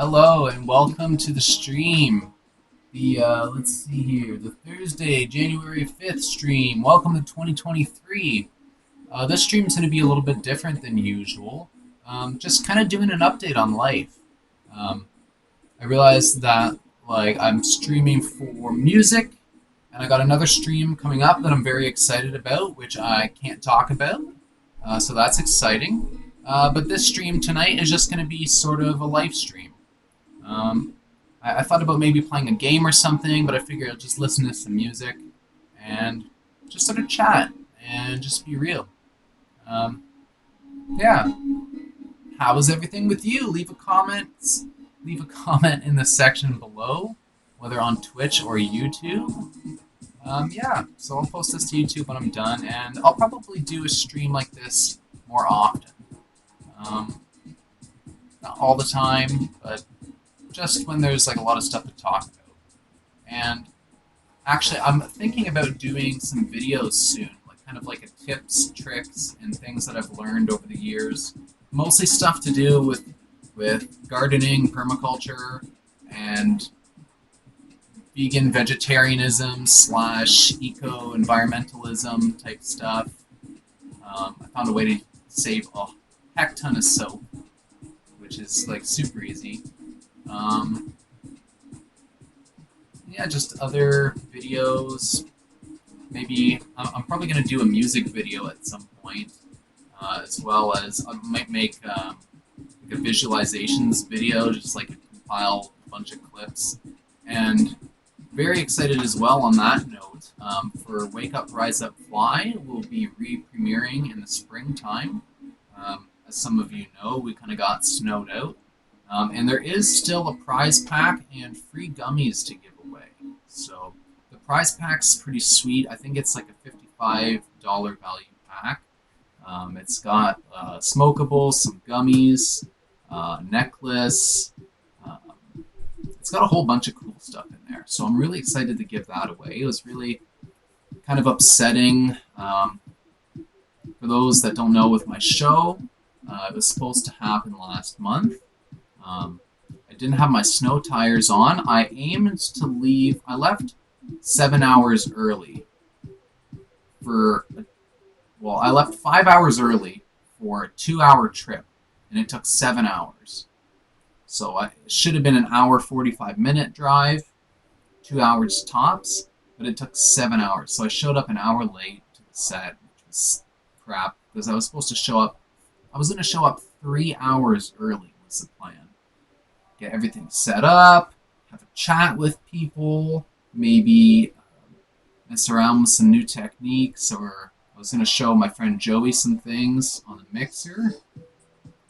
Hello and welcome to the stream. Let's see here, the Thursday, January 5th stream. Welcome to 2023. This stream is going to be a little bit different than usual. Just kind of doing an update on life. Um, I realized that I'm streaming for music, and I got another stream coming up that I'm very excited about, which I can't talk about. So that's exciting. But this stream tonight is just going to be sort of a life stream. Um, I thought about maybe playing a game or something, but I figured I'd just listen to some music and just sort of chat and just be real. Um, yeah. How is everything with you? Leave a comment in the section below, whether on Twitch or YouTube. Yeah, so I'll post this to YouTube when I'm done, and I'll probably do a stream like this more often. Um, Not all the time, but just when there's like a lot of stuff to talk about. And actually, I'm thinking about doing some videos soon, like kind of like a tips, tricks, and things that I've learned over the years. Mostly stuff to do with gardening, permaculture, and vegan vegetarianism slash eco environmentalism type stuff. I found a way to save a heck ton of soap, which is like super easy. Um, yeah, just other videos. Maybe I'm probably going to do a music video at some point, as well as I might make like a visualizations video, just like compile a bunch of clips. And very excited as well on that note for Wake Up, Rise Up, Fly. Will be re-premiering in the springtime. As some of you know, we kind of got snowed out. And there is still a prize pack and free gummies to give away. So the prize pack's pretty sweet. I think it's like a $55 value pack. It's got smokables, some gummies, necklace. It's got a whole bunch of cool stuff in there. So I'm really excited to give that away. It was really kind of upsetting. For those that don't know, with my show, it was supposed to happen last month. I didn't have my snow tires on. I aimed to leave. I left 7 hours early I left 5 hours early for a 2 hour trip, and it took 7 hours. So it should have been an hour 45-minute drive, 2 hours tops, but it took 7 hours. So I showed up an hour late to the set, which was crap because I was supposed to show up. I was going to show up 3 hours early was the plan. Get everything set up, have a chat with people, maybe mess around with some new techniques, or I was going to show my friend Joey some things on the mixer,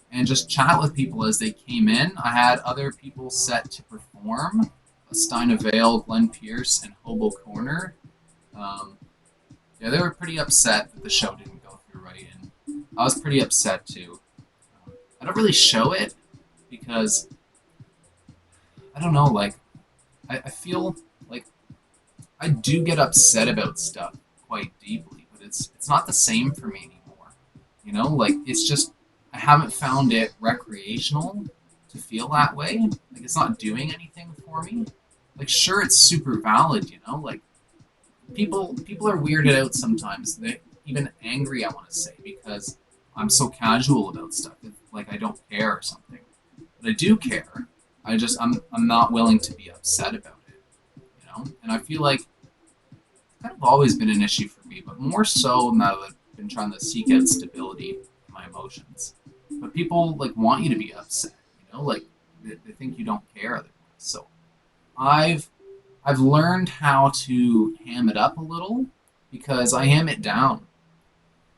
and just chat with people as they came in. I had other people set to perform, Steina Vale, Glenn Pierce, and Hobo Corner. Yeah, they were pretty upset that the show didn't go through right, and I was pretty upset too. I don't really show it because I don't know, I feel like I do get upset about stuff quite deeply, but it's not the same for me anymore. It's just I haven't found it recreational to feel that way. Like it's not doing anything for me. Like sure, it's super valid, Like people are weirded out sometimes. They even angry, I want to say, because I'm so casual about stuff. Like I don't care or something, but I do care. I'm not willing to be upset about it. And I feel like it's kind of always been an issue for me, but more so now that I've been trying to seek out stability in my emotions. But people want you to be upset, like they think you don't care otherwise. So I've learned how to ham it up a little because I ham it down.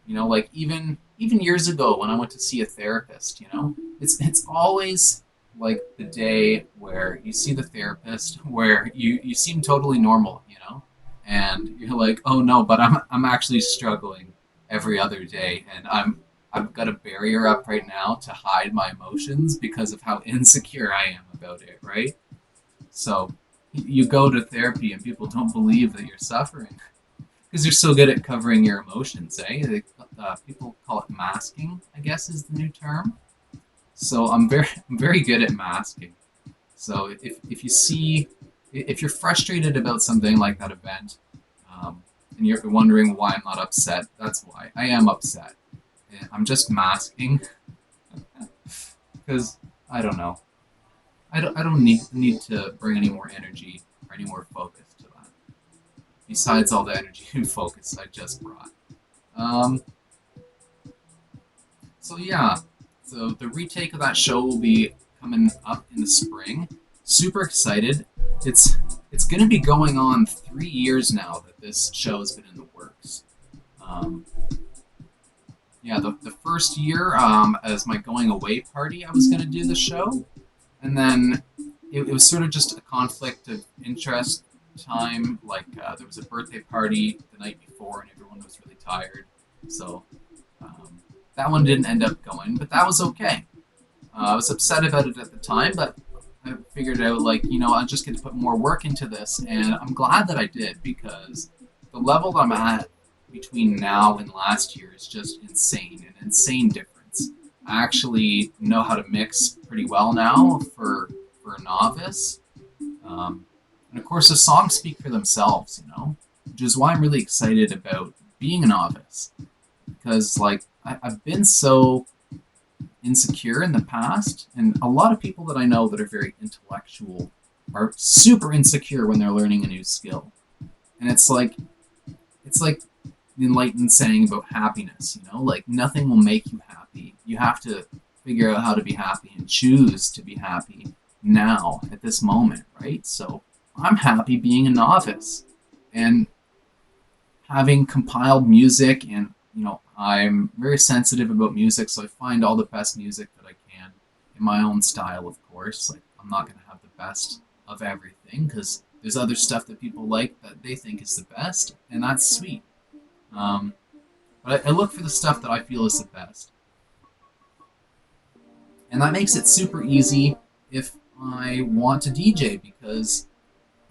Like even years ago when I went to see a therapist, it's always like the day where you see the therapist where you seem totally normal, and you're like, oh no, but I'm actually struggling every other day, and I've got a barrier up right now to hide my emotions because of how insecure I am about it, right? So you go to therapy and people don't believe that you're suffering because you're so good at covering your emotions, eh? People call it masking, I guess is the new term. So I'm very good at masking. So if you see, if you're frustrated about something like that event, and you're wondering why I'm not upset, that's why. I am upset. I'm just masking because I don't know. I don't need to bring any more energy or any more focus to that. Besides all the energy and focus I just brought. Um, so yeah, so the retake of that show will be coming up in the spring. Super excited. It's it's going to be going on 3 years now that this show has been in the works. Um, yeah, the first year, as my going away party, I was going to do the show, and then it was sort of just a conflict of interest time. Like there was a birthday party the night before, and everyone was really tired, so um, that one didn't end up going. But that was okay. I was upset about it at the time, but I figured out like I just get to put more work into this, and I'm glad that I did because the level that I'm at between now and last year is just insane, an insane difference. I actually know how to mix pretty well now for a novice, and of course the songs speak for themselves, which is why I'm really excited about being a novice because like I've been so insecure in the past, and a lot of people that I know that are very intellectual are super insecure when they're learning a new skill. And it's like the enlightened saying about happiness, like nothing will make you happy. You have to figure out how to be happy and choose to be happy now at this moment, right? So I'm happy being a novice and having compiled music, and I'm very sensitive about music, so I find all the best music that I can in my own style, of course. Like I'm not going to have the best of everything because there's other stuff that people like that they think is the best, and that's sweet. um, but I look for the stuff that I feel is the best, and that makes it super easy if I want to DJ because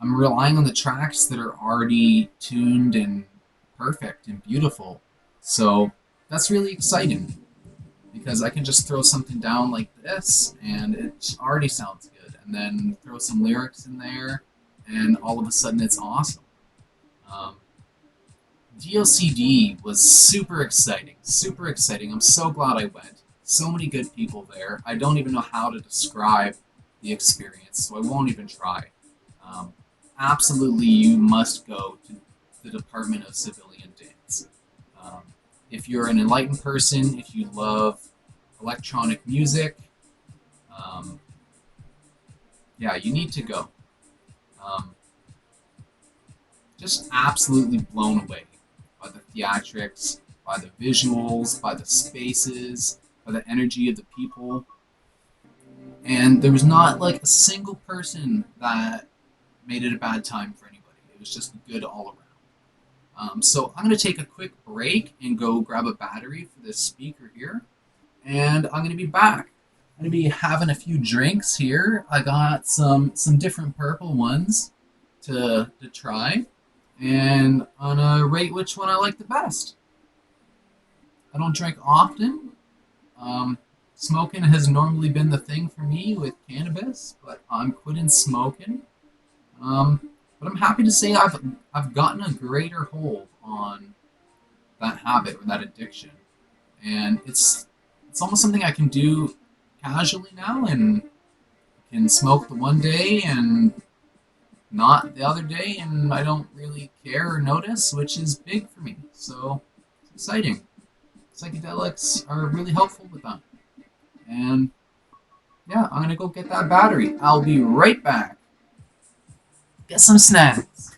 I'm relying on the tracks that are already tuned and perfect and beautiful. So that's really exciting because I can just throw something down like this and it already sounds good, and then throw some lyrics in there, and all of a sudden it's awesome. Um, DOCD was super exciting, super exciting. I'm so glad I went. So many good people there. I don't even know how to describe the experience, so I won't even try. Um, Absolutely, you must go to the Department of Civilian Dance. Um, if you're an enlightened person, if you love electronic music, um, yeah, you need to go. Um, just absolutely blown away by the theatrics, by the visuals, by the spaces, by the energy of the people. And there was not like a single person that made it a bad time for anybody. It was just good all around. So I'm going to take a quick break and go grab a battery for this speaker here. And I'm going to be back. I'm going to be having a few drinks here. I got some different purple ones to try, and I'm gonna rate which one I like the best. I don't drink often. Um, Smoking has normally been the thing for me with cannabis, but I'm quitting smoking. Um, but I'm happy to say I've gotten a greater hold on that habit or that addiction, and it's almost something I can do casually now, and can smoke the one day and not the other day, and I don't really care or notice, which is big for me. So it's exciting. Psychedelics are really helpful with that. And yeah, I'm gonna go get that battery. I'll be right back. Get some snacks.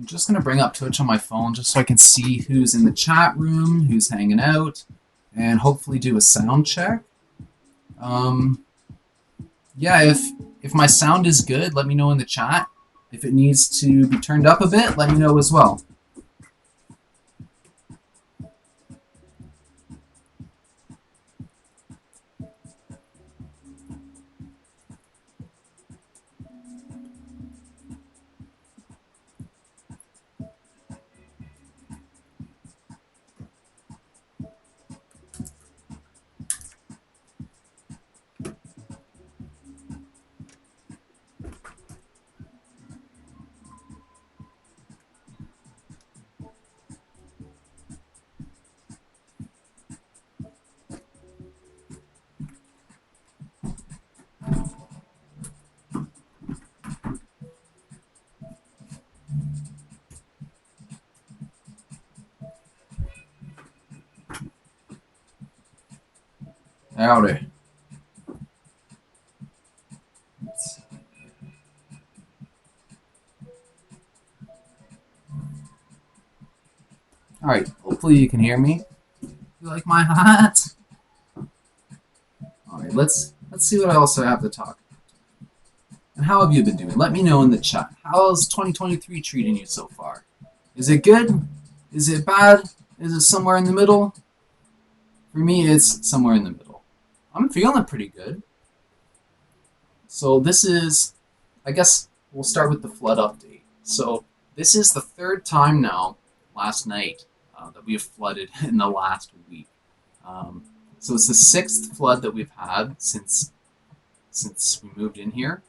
just going to bring up Twitch on my phone just so I can see who's in the chat room, who's hanging out, and hopefully do a sound check. Yeah, if my sound is good, let me know in the chat. If it needs to be turned up a bit, let me know as well. Howdy. All right, hopefully you can hear me. You like my hat? All right, let's see what else I have to talk about. And how have you been doing? Let me know in the chat. How's 2023 treating you so far? Is it good? Is it bad? Is it somewhere in the middle? For me, it's somewhere in the middle. I'm feeling pretty good. So this is, I guess we'll start with the flood update. So this is the third time now, last night, that we have flooded in the last week. So it's the sixth flood that we've had since we moved in here.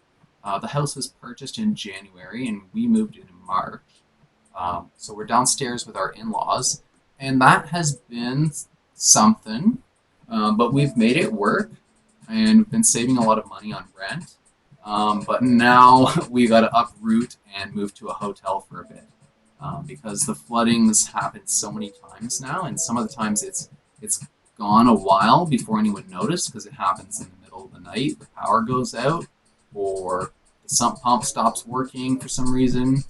The house was purchased in January and we moved in March. So we're downstairs with our in-laws, and that has been something, but we've made it work, and we've been saving a lot of money on rent. But now we got to uproot and move to a hotel for a bit, because the flooding's happened so many times now, and some of the times it's gone a while before anyone noticed because it happens in the middle of the night. The power goes out, or the sump pump stops working for some reason.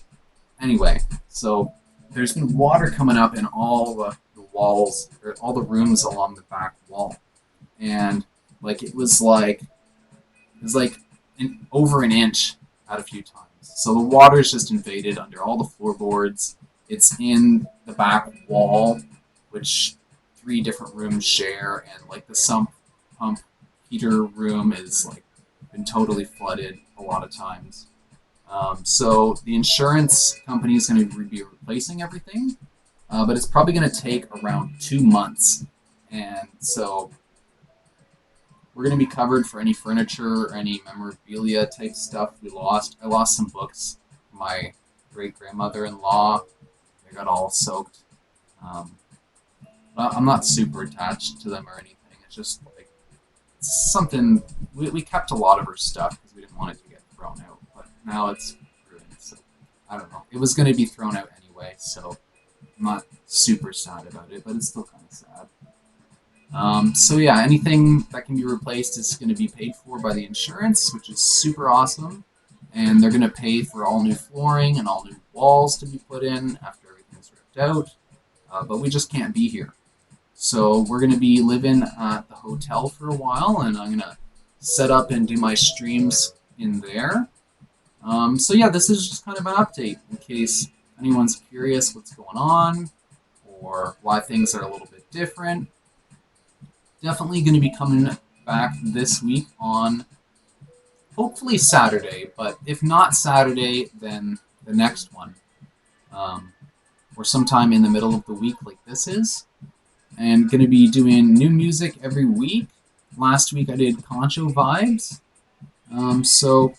Anyway, so there's been water coming up in all the walls, or all the rooms along the back wall, and it was like over an inch at a few times. So the water's just invaded under all the floorboards. It's in the back wall, which 3 different rooms share, and the sump pump heater room is been totally flooded a lot of times. So the insurance company is going to be replacing everything, but it's probably going to take around 2 months. And so we're going to be covered for any furniture or any memorabilia type stuff we lost. I lost some books. My great-grandmother-in-law, they got all soaked. I'm not super attached to them or anything. It's just it's something, we kept a lot of her stuff because we didn't want it to get thrown out. But now it's ruined, so I don't know. It was going to be thrown out anyway, so I'm not super sad about it, but it's still kind of sad. So yeah, anything that can be replaced is going to be paid for by the insurance, which is super awesome. And they're going to pay for all new flooring and all new walls to be put in after everything's ripped out. But we just can't be here. So we're going to be living at the hotel for a while, and I'm going to set up and do my streams in there. So yeah, this is just kind of an update in case anyone's curious what's going on or why things are a little bit different. Definitely going to be coming back this week on hopefully Saturday, but if not Saturday, then the next one. Or sometime in the middle of the week like this is. And going to be doing new music every week. Last week I did Conch-ious vibes. So,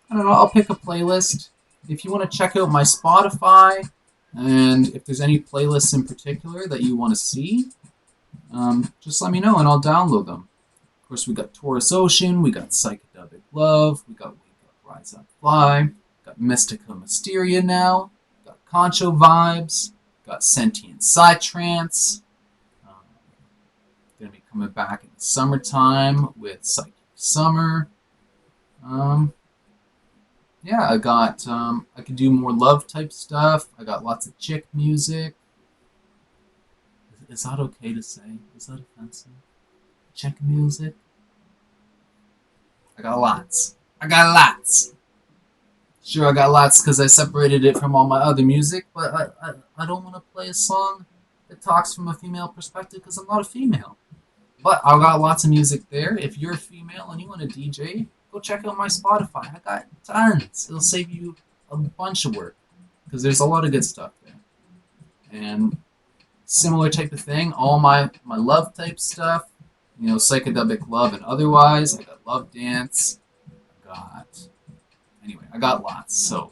I don't know, I'll pick a playlist. If you want to check out my Spotify, and if there's any playlists in particular that you want to see, just let me know and I'll download them. Of course, we got Taurus Ocean, we got Psychedelic Love, we got Wake Up, Rise Up, Fly, got Mystica Mysteria now, got Conch-ious vibes, got Sentient Psytrance. Going to be coming back in the summertime with Psychic Summer. Yeah, I got I could do more love type stuff. I got lots of chick music. Is that okay to say? Is that offensive? Chick music? I got lots. I got lots. Sure, I got lots because I separated it from all my other music, but I don't want to play a song that talks from a female perspective because I'm not a female. But I got lots of music there. If you're a female and you want to DJ, go check out my Spotify. I got tons. It'll save you a bunch of work because there's a lot of good stuff there. And similar type of thing, all my love type stuff, psychedelic love and otherwise. I got love dance. I got Anyway, I got lots. So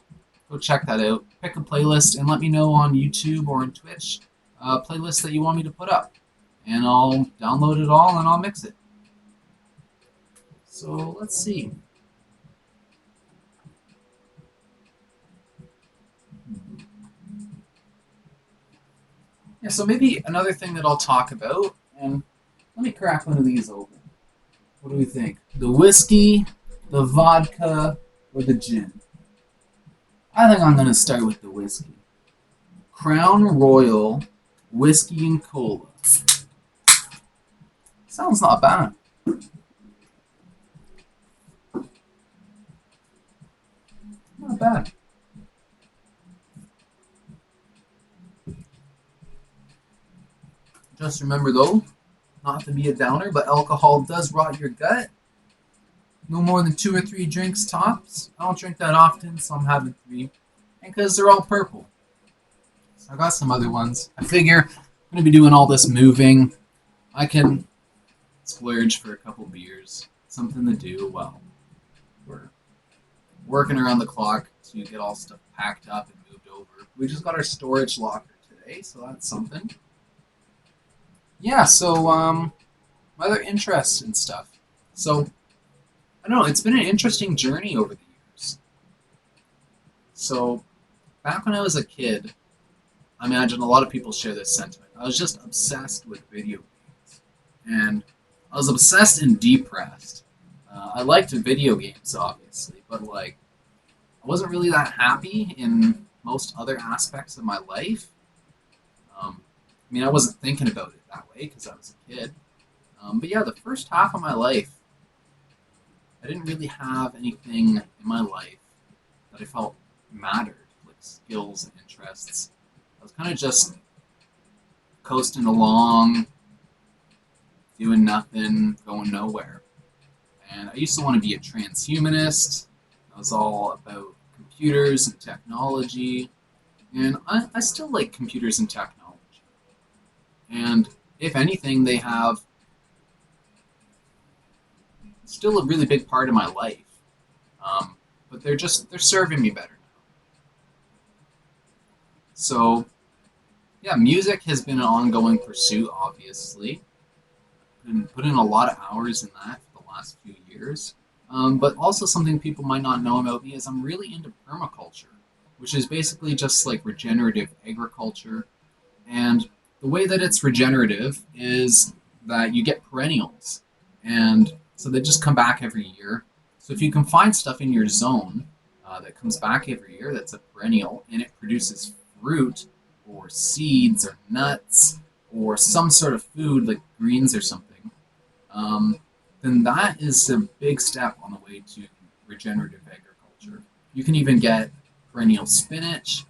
go check that out. Pick a playlist and let me know on YouTube or on Twitch playlist that you want me to put up, and I'll download it all and I'll mix it. So let's see. Yeah, so maybe another thing that I'll talk about, and let me crack one of these open. What do we think? The whiskey, the vodka, or the gin? I think I'm going to start with the whiskey. Crown Royal Whiskey and Cola. Sounds not bad. Not bad. Just remember though, not to be a downer, but alcohol does rot your gut. No more than 2 or 3 drinks tops. I don't drink that often, so I'm having 3. And because they're all purple. So I got some other ones. I figure I'm going to be doing all this moving. I can splurge for a couple beers. Something to do while we're working around the clock to get all stuff packed up and moved over. We just got our storage locker today, so that's something. Yeah, so my other interests and stuff. So I don't know, it's been an interesting journey over the years. So back when I was a kid, I imagine a lot of people share this sentiment. I was just obsessed with video games. And I was obsessed and depressed. I liked video games, obviously, but like, I wasn't really that happy in most other aspects of my life. I wasn't thinking about it that way because I was a kid. But yeah, the first half of my life, I didn't really have anything in my life that I felt mattered, like skills and interests. I was kind of just coasting along, doing nothing, going nowhere. And I used to want to be a transhumanist. I was all about computers and technology. And I still like computers and technology. And if anything, they have still a really big part of my life. But they're serving me better now. So yeah, music has been an ongoing pursuit, obviously. Been put in a lot of hours in that for the last few years. But also something people might not know about me is I'm really into permaculture, which is basically just like regenerative agriculture. And the way that it's regenerative is that you get perennials. And so they just come back every year. So if you can find stuff in your zone that comes back every year that's a perennial and it produces fruit or seeds or nuts or some sort of food like greens or something, then that is a big step on the way to regenerative agriculture. You can even get perennial spinach.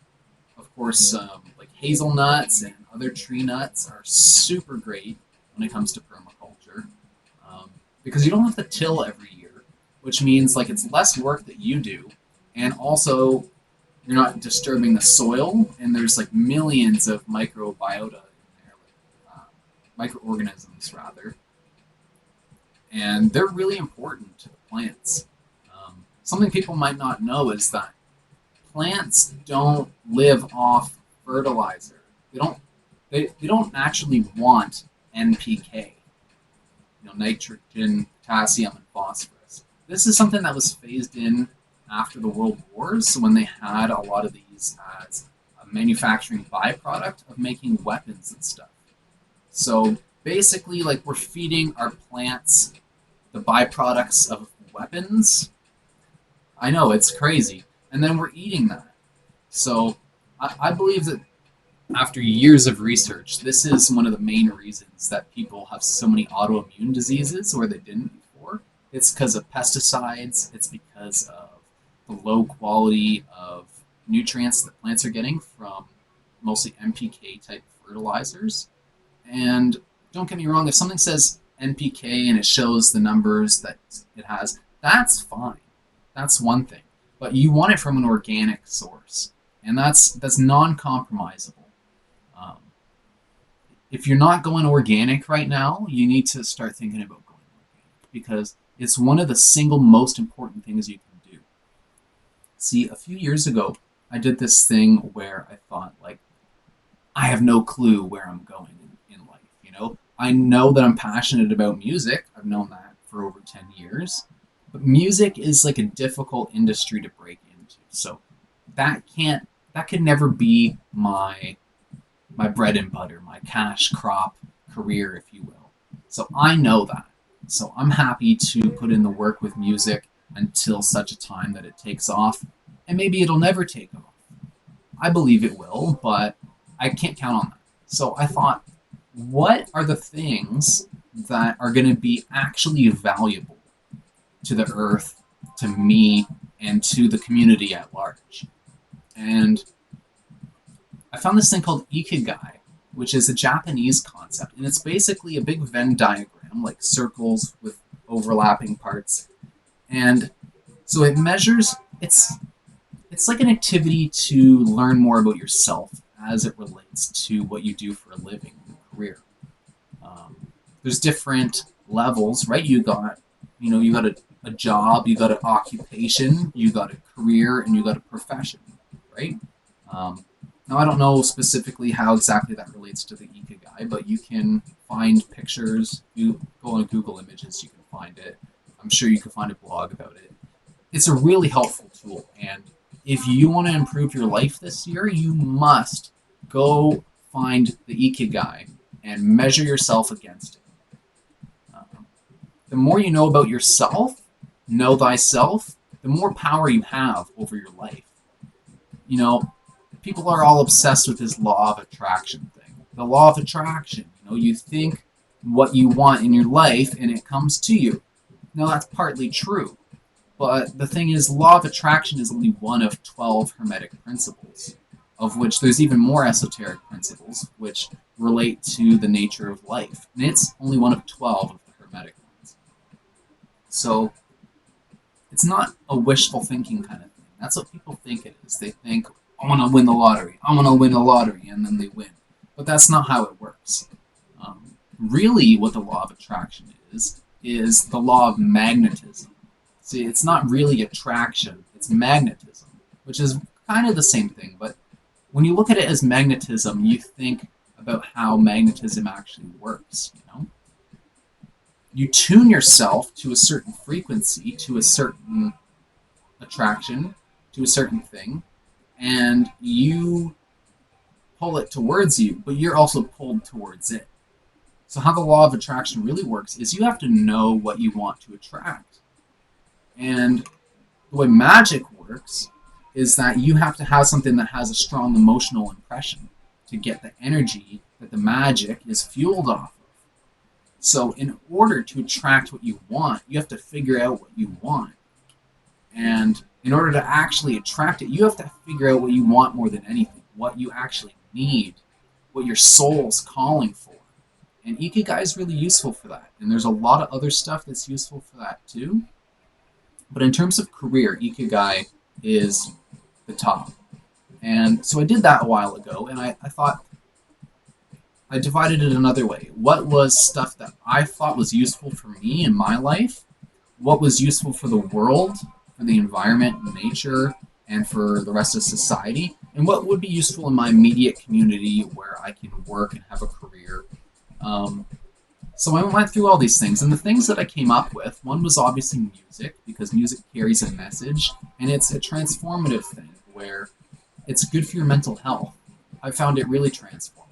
Of course, like hazelnuts and other tree nuts are super great when it comes to permaculture because you don't have to till every year, which means like it's less work that you do, and also you're not disturbing the soil, and there's like millions of microbiota in there, like microorganisms rather, and they're really important to the plants. Something people might not know is that plants don't live off fertilizer. They don't. They don't actually want NPK, nitrogen, potassium, and phosphorus. This is something that was phased in after the World Wars when they had a lot of these as a manufacturing byproduct of making weapons and stuff. So basically, like we're feeding our plants the byproducts of weapons. I know it's crazy. and then we're eating that. So I believe that after years of research, this is one of the main reasons that people have so many autoimmune diseases where they didn't before. It's because of pesticides, it's because of the low quality of nutrients that plants are getting from mostly NPK type fertilizers. And don't get me wrong, if something says NPK and it shows the numbers that it has, that's fine. That's one thing. But you want it from an organic source, and that's non-compromisable. Um, if you're not going organic right now, you need to start thinking about going organic because it's one of the single most important things you can do. See, a few years ago, I did this thing where I thought, like, I have no clue where I'm going in life. I know that I'm passionate about music. I've known that for over 10 years. But music is like a difficult industry to break into. So that could never be my bread and butter, my cash crop career, if you will. So I know that. So I'm happy to put in the work with music until such a time that it takes off. And maybe it'll never take off. I believe it will, but I can't count on that. So I thought, what are the things that are going to be actually valuable to the earth, to me, and to the community at large? And I found this thing called ikigai, which is a Japanese concept, and it's basically a big Venn diagram, like circles with overlapping parts. And so it measures it's like an activity to learn more about yourself as it relates to what you do for a living and a career. There's different levels, right? You got a job, you got an occupation, you got a career, and you got a profession, right? Now, I don't know specifically how exactly that relates to the Ikigai, but you can find pictures. You go on Google Images, you can find it. I'm sure you can find a blog about it. It's a really helpful tool, and if you want to improve your life this year, you must go find the Ikigai and measure yourself against it. The more you know about yourself, know thyself, the more power you have over your life. You know, people are all obsessed with this law of attraction thing. The law of attraction, you think what you want in your life and it comes to you. Now, that's partly true. But the thing is, law of attraction is only one of 12 hermetic principles, of which there's even more esoteric principles, which relate to the nature of life. And it's only one of 12 of the hermetic ones. So it's not a wishful thinking kind of thing. That's what people think it is. They think, I want to win the lottery. I want to win the lottery, and then they win. But that's not how it works. Really, what the law of attraction is the law of magnetism. See, it's not really attraction, it's magnetism, which is kind of the same thing. But when you look at it as magnetism, you think about how magnetism actually works. You tune yourself to a certain frequency, to a certain attraction, to a certain thing, and you pull it towards you, but you're also pulled towards it. So how the law of attraction really works is you have to know what you want to attract. And the way magic works is that you have to have something that has a strong emotional impression to get the energy that the magic is fueled off of. So in order to attract what you want, you have to figure out what you want. And in order to actually attract it, you have to figure out what you want more than anything, what you actually need, what your soul's calling for. And Ikigai is really useful for that. And there's a lot of other stuff that's useful for that too. But in terms of career, Ikigai is the top. And so I did that a while ago, and I thought I divided it another way. What was stuff that I thought was useful for me in my life? What was useful for the world, for the environment and nature, and for the rest of society? And what would be useful in my immediate community where I can work and have a career? So I went through all these things, and the things that I came up with, one was obviously music, because music carries a message, and it's a transformative thing where it's good for your mental health. I found it really transformative.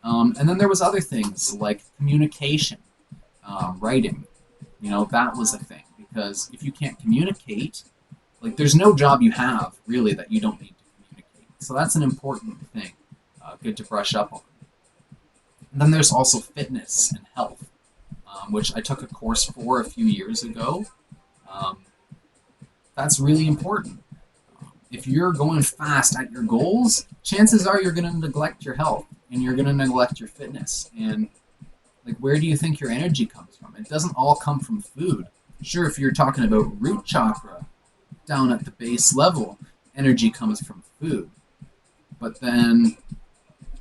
And then there was other things like communication, writing. That was a thing, because if you can't communicate, Like, there's no job you have, really, that you don't need to communicate. So that's an important thing. Good to brush up on. And then there's also fitness and health, which I took a course for a few years ago. Um, that's really important. If you're going fast at your goals, chances are you're going to neglect your health and you're going to neglect your fitness. And like, where do you think your energy comes from? It doesn't all come from food. Sure, if you're talking about root chakra down at the base level, energy comes from food. But then,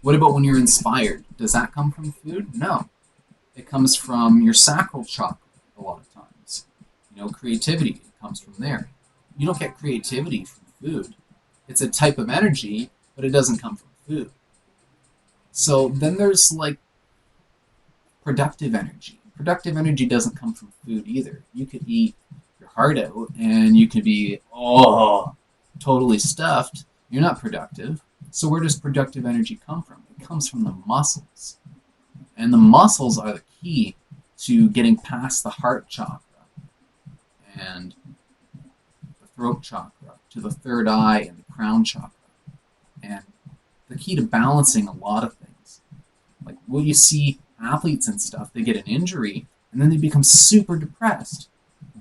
what about when you're inspired? Does that come from food? No. It comes from your sacral chakra a lot of times. Creativity comes from there. You don't get creativity from food. It's a type of energy, but it doesn't come from food. So then there's like productive energy. Productive energy doesn't come from food either. You could eat your heart out and you could be, totally stuffed. You're not productive. So where does productive energy come from? It comes from the muscles. And the muscles are the key to getting past the heart chakra and the throat chakra to the third eye and the crown chakra. And the key to balancing a lot of things. Like, what you see athletes and stuff, they get an injury and then they become super depressed.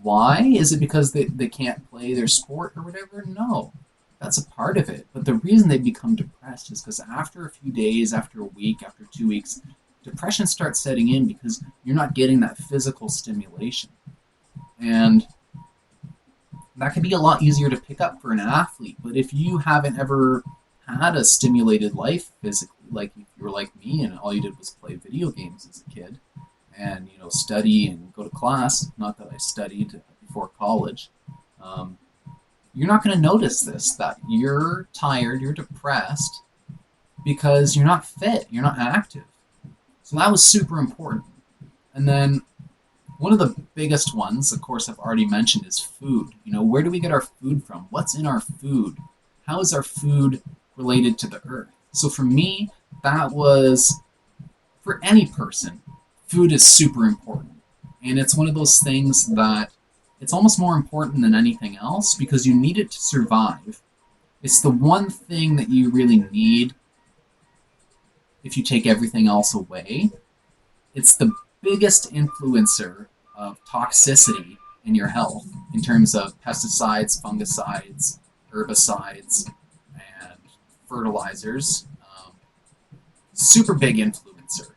Why? Is it because they can't play their sport or whatever? No. That's a part of it. But the reason they become depressed is because after a few days, after a week, after 2 weeks, depression starts setting in because you're not getting that physical stimulation. And that can be a lot easier to pick up for an athlete. But if you haven't ever had a stimulated life physically, like if you were like me and all you did was play video games as a kid and, study and go to class, not that I studied before college, you're not going to notice this, that you're tired, you're depressed because you're not fit, you're not active. So that was super important. And then one of the biggest ones, of course, I've already mentioned is food. Where do we get our food from? What's in our food? How is our food related to the earth? So for me, that was, for any person, food is super important. And it's one of those things that it's almost more important than anything else because you need it to survive. It's the one thing that you really need if you take everything else away. It's the biggest influencer of toxicity in your health in terms of pesticides, fungicides, herbicides, and fertilizers. Super big influencer.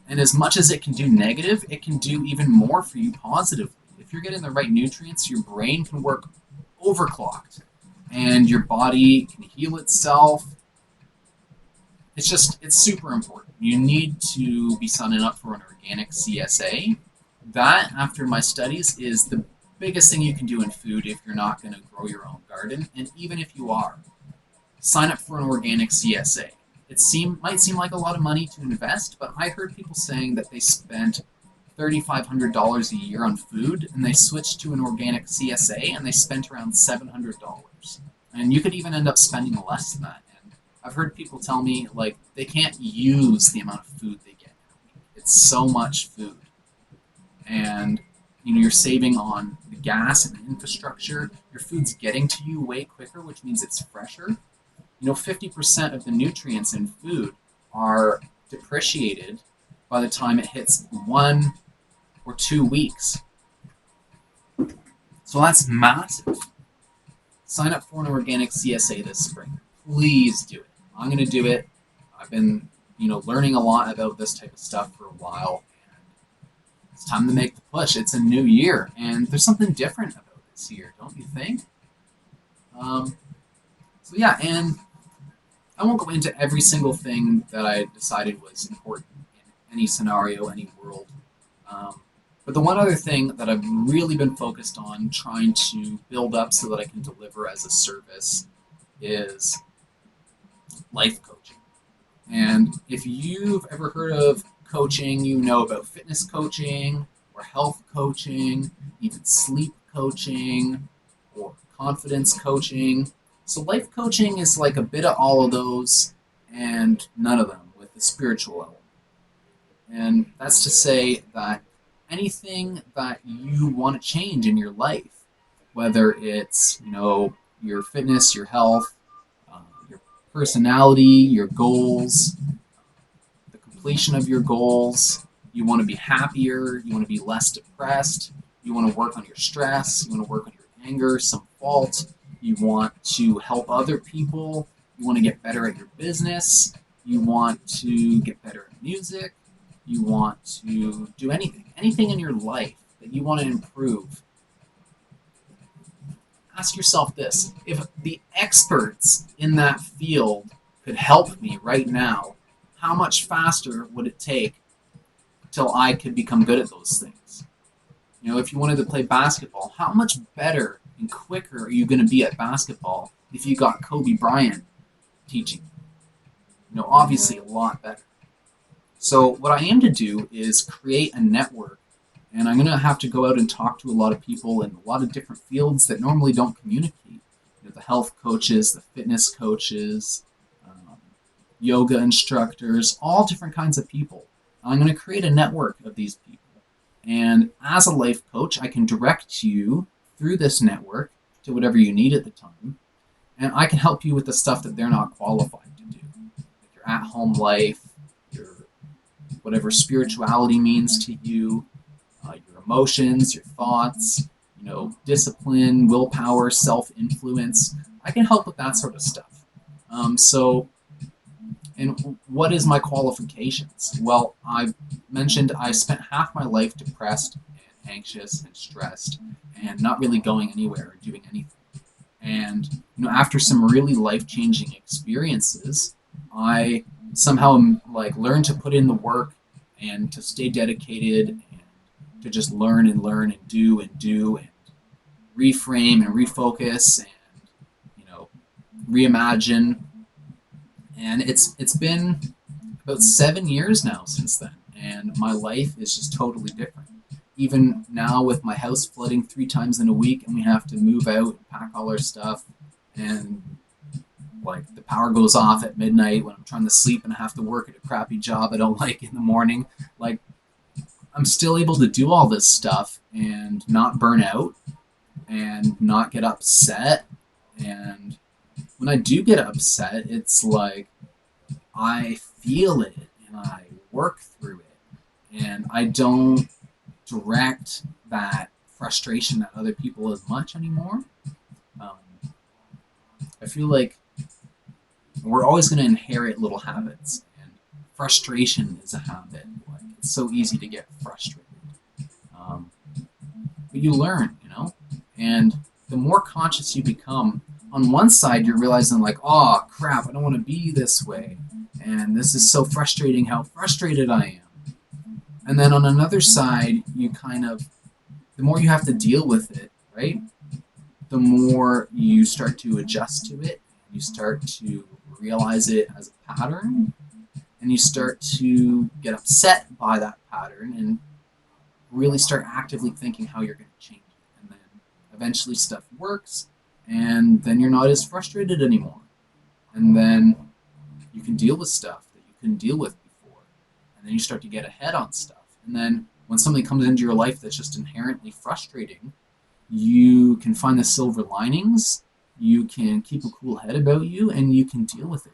And as much as it can do negative, it can do even more for you positively. If you're getting the right nutrients, your brain can work overclocked and your body can heal itself. It's super important. You need to be signing up for an organic CSA. That, after my studies, is the biggest thing you can do in food if you're not going to grow your own garden. And even if you are, sign up for an organic CSA. Might seem like a lot of money to invest, but I heard people saying that they spent $3,500 a year on food, and they switched to an organic CSA, and they spent around $700. And you could even end up spending less than that. And I've heard people tell me, like, they can't use the amount of food they get in a week. It's so much food. And, you're saving on the gas and the infrastructure. Your food's getting to you way quicker, which means it's fresher. 50% of the nutrients in food are depreciated by the time it hits 1 or 2 weeks. So that's massive. Sign up for an organic CSA this spring. Please do it. I'm going to do it. I've been, learning a lot about this type of stuff for a while, and it's time to make the push. It's a new year, and there's something different about this year, don't you think? So yeah, and I won't go into every single thing that I decided was important in any scenario, any world. But the one other thing that I've really been focused on trying to build up so that I can deliver as a service is life coaching. And if you've ever heard of coaching, you know about fitness coaching or health coaching, even sleep coaching or confidence coaching. So life coaching is like a bit of all of those and none of them with the spiritual element. And that's to say that anything that you want to change in your life, whether it's, your fitness, your health, your personality, your goals, the completion of your goals. You want to be happier. You want to be less depressed. You want to work on your stress. You want to work on your anger, some fault. You want to help other people. You want to get better at your business. You want to get better at music. You want to do anything in your life that you want to improve. Ask yourself this: if the experts in that field could help me right now, how much faster would it take till I could become good at those things? If you wanted to play basketball, how much better and quicker are you going to be at basketball if you got Kobe Bryant teaching? Obviously a lot better. So what I aim to do is create a network, and I'm going to have to go out and talk to a lot of people in a lot of different fields that normally don't communicate. The health coaches, the fitness coaches, yoga instructors, all different kinds of people. I'm going to create a network of these people. And as a life coach, I can direct you through this network to whatever you need at the time. And I can help you with the stuff that they're not qualified to do. Like your at-home life, your whatever spirituality means to you, your emotions, your thoughts, discipline, willpower, self-influence. I can help with that sort of stuff. And what is my qualifications? Well, I mentioned I spent half my life depressed and anxious and stressed and not really going anywhere or doing anything. And after some really life-changing experiences, I somehow learned to put in the work and to stay dedicated and to just learn and do and reframe and refocus and reimagine. And it's been about 7 years now since then, and my life is just totally different. Even now with my house flooding 3 times in a week, and we have to move out and pack all our stuff, and the power goes off at midnight when I'm trying to sleep and I have to work at a crappy job I don't like in the morning. I'm still able to do all this stuff and not burn out and not get upset. And when I do get upset, it's I feel it and I work through it, and I don't direct that frustration at other people as much anymore. I feel like we're always going to inherit little habits, and frustration is a habit. It's so easy to get frustrated, but you learn, and the more conscious you become, on one side you're realizing oh crap, I don't want to be this way, and this is so frustrating how frustrated I am. And then on another side, you the more you have to deal with it, right, the more you start to adjust to it, you start to realize it as a pattern, and you start to get upset by that pattern and really start actively thinking how you're going to change it. And then eventually stuff works, and then you're not as frustrated anymore. And then you can deal with stuff that you couldn't deal with before. And then you start to get ahead on stuff. And then when something comes into your life that's just inherently frustrating, you can find the silver linings, you can keep a cool head about you, and you can deal with it.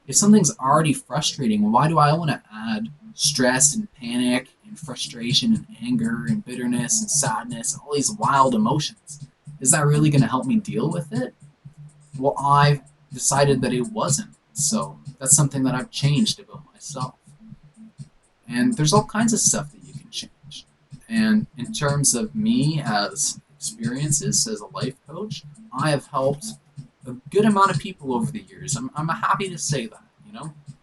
If something's already frustrating, why do I want to add stress and panic and frustration and anger and bitterness and sadness and all these wild emotions? Is that really going to help me deal with it? Well, I've decided that it wasn't. So that's something that I've changed about myself. And there's all kinds of stuff that you can change. And in terms of me as experiences as a life coach, I have helped a good amount of people over the years. I'm happy to say that,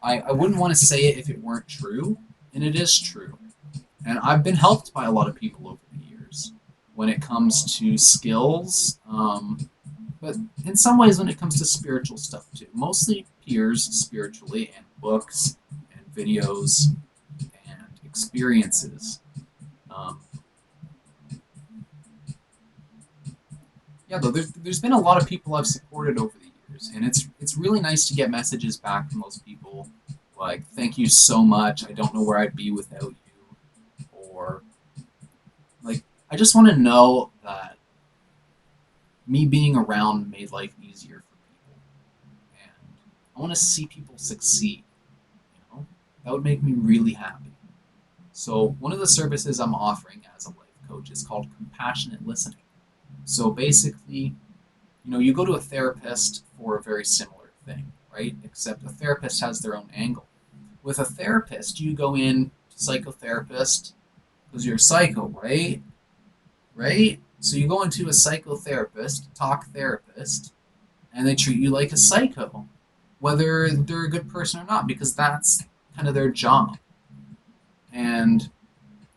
I wouldn't want to say it if it weren't true, and it is true. And I've been helped by a lot of people over the years when it comes to skills, but in some ways when it comes to spiritual stuff too. Mostly peers spiritually, and books and videos and experiences. Yeah, though there's been a lot of people I've supported over the years, and it's really nice to get messages back from those people thank you so much, I don't know where I'd be without you, or I just want to know that me being around made life easier for people, and I want to see people succeed. You know, that would make me really happy. So one of the services I'm offering as a life coach is called compassionate listening. So basically, you go to a therapist for a very similar thing, right? Except a therapist has their own angle. With a therapist, you go in to psychotherapist because you're a psycho, right? Right? So you go into a psychotherapist, talk therapist, and they treat you like a psycho, whether they're a good person or not, because that's kind of their job. And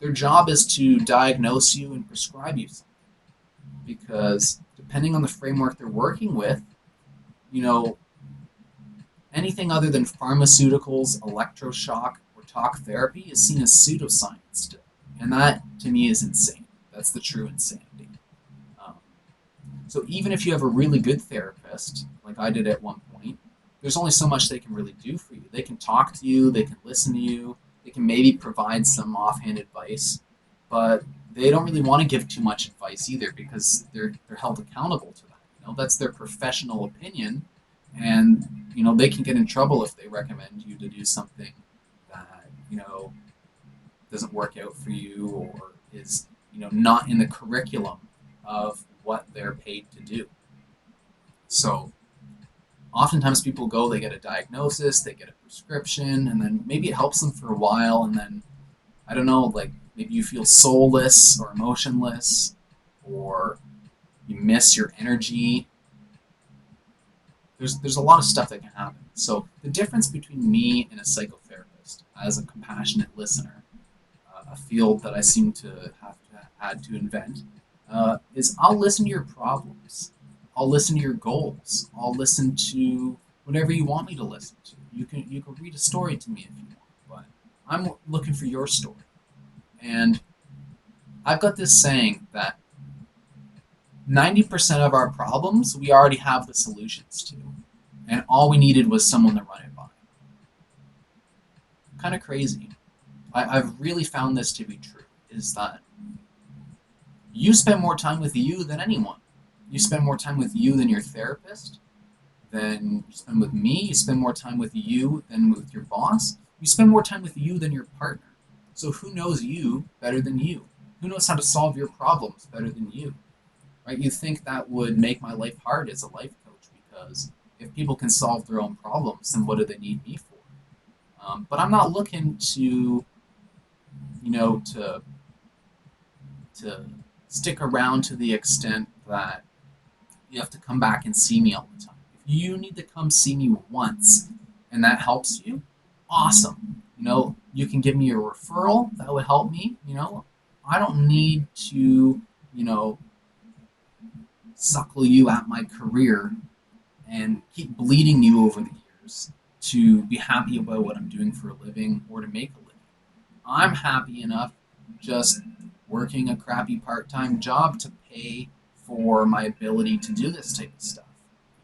their job is to diagnose you and prescribe you something. Because depending on the framework they're working with, you know, anything other than pharmaceuticals, electroshock, or talk therapy is seen as pseudoscience still. And that, to me, is insane. That's the true insanity. Um, so even if you have a really good therapist, like I did at one point, there's only so much they can really do for you. They can talk to you, they can listen to you, they can maybe provide some offhand advice, but they don't really want to give too much advice either because they're held accountable to that. That's their professional opinion, and they can get in trouble if they recommend you to do something that doesn't work out for you or is not in the curriculum of what they're paid to do. So oftentimes people go, they get a diagnosis, they get a prescription, and then maybe it helps them for a while, and then I don't know, like maybe you feel soulless or emotionless, or you miss your energy. There's a lot of stuff that can happen. So the difference between me and a psychotherapist as a compassionate listener, a field that I seem to have had to invent, is I'll listen to your problems. I'll listen to your goals. I'll listen to whatever you want me to listen to. You can read a story to me if you want, but I'm looking for your story. And I've got this saying that 90% of our problems we already have the solutions to, and all we needed was someone to run it by. Kind of crazy. I've really found this to be true, is that you spend more time with you than anyone. You spend more time with you than your therapist, than you spend with me. You spend more time with you than with your boss. You spend more time with you than your partner. So who knows you better than you? Who knows how to solve your problems better than you? Right? You think that would make my life hard as a life coach, because if people can solve their own problems, then what do they need me for? But I'm not looking to, to stick around to the extent that you have to come back and see me all the time. If you need to come see me once and that helps you, awesome. You can give me a referral, that would help me. I don't need to, suckle you at my career and keep bleeding you over the years to be happy about what I'm doing for a living or to make a living. I'm happy enough just working a crappy part-time job to pay for my ability to do this type of stuff.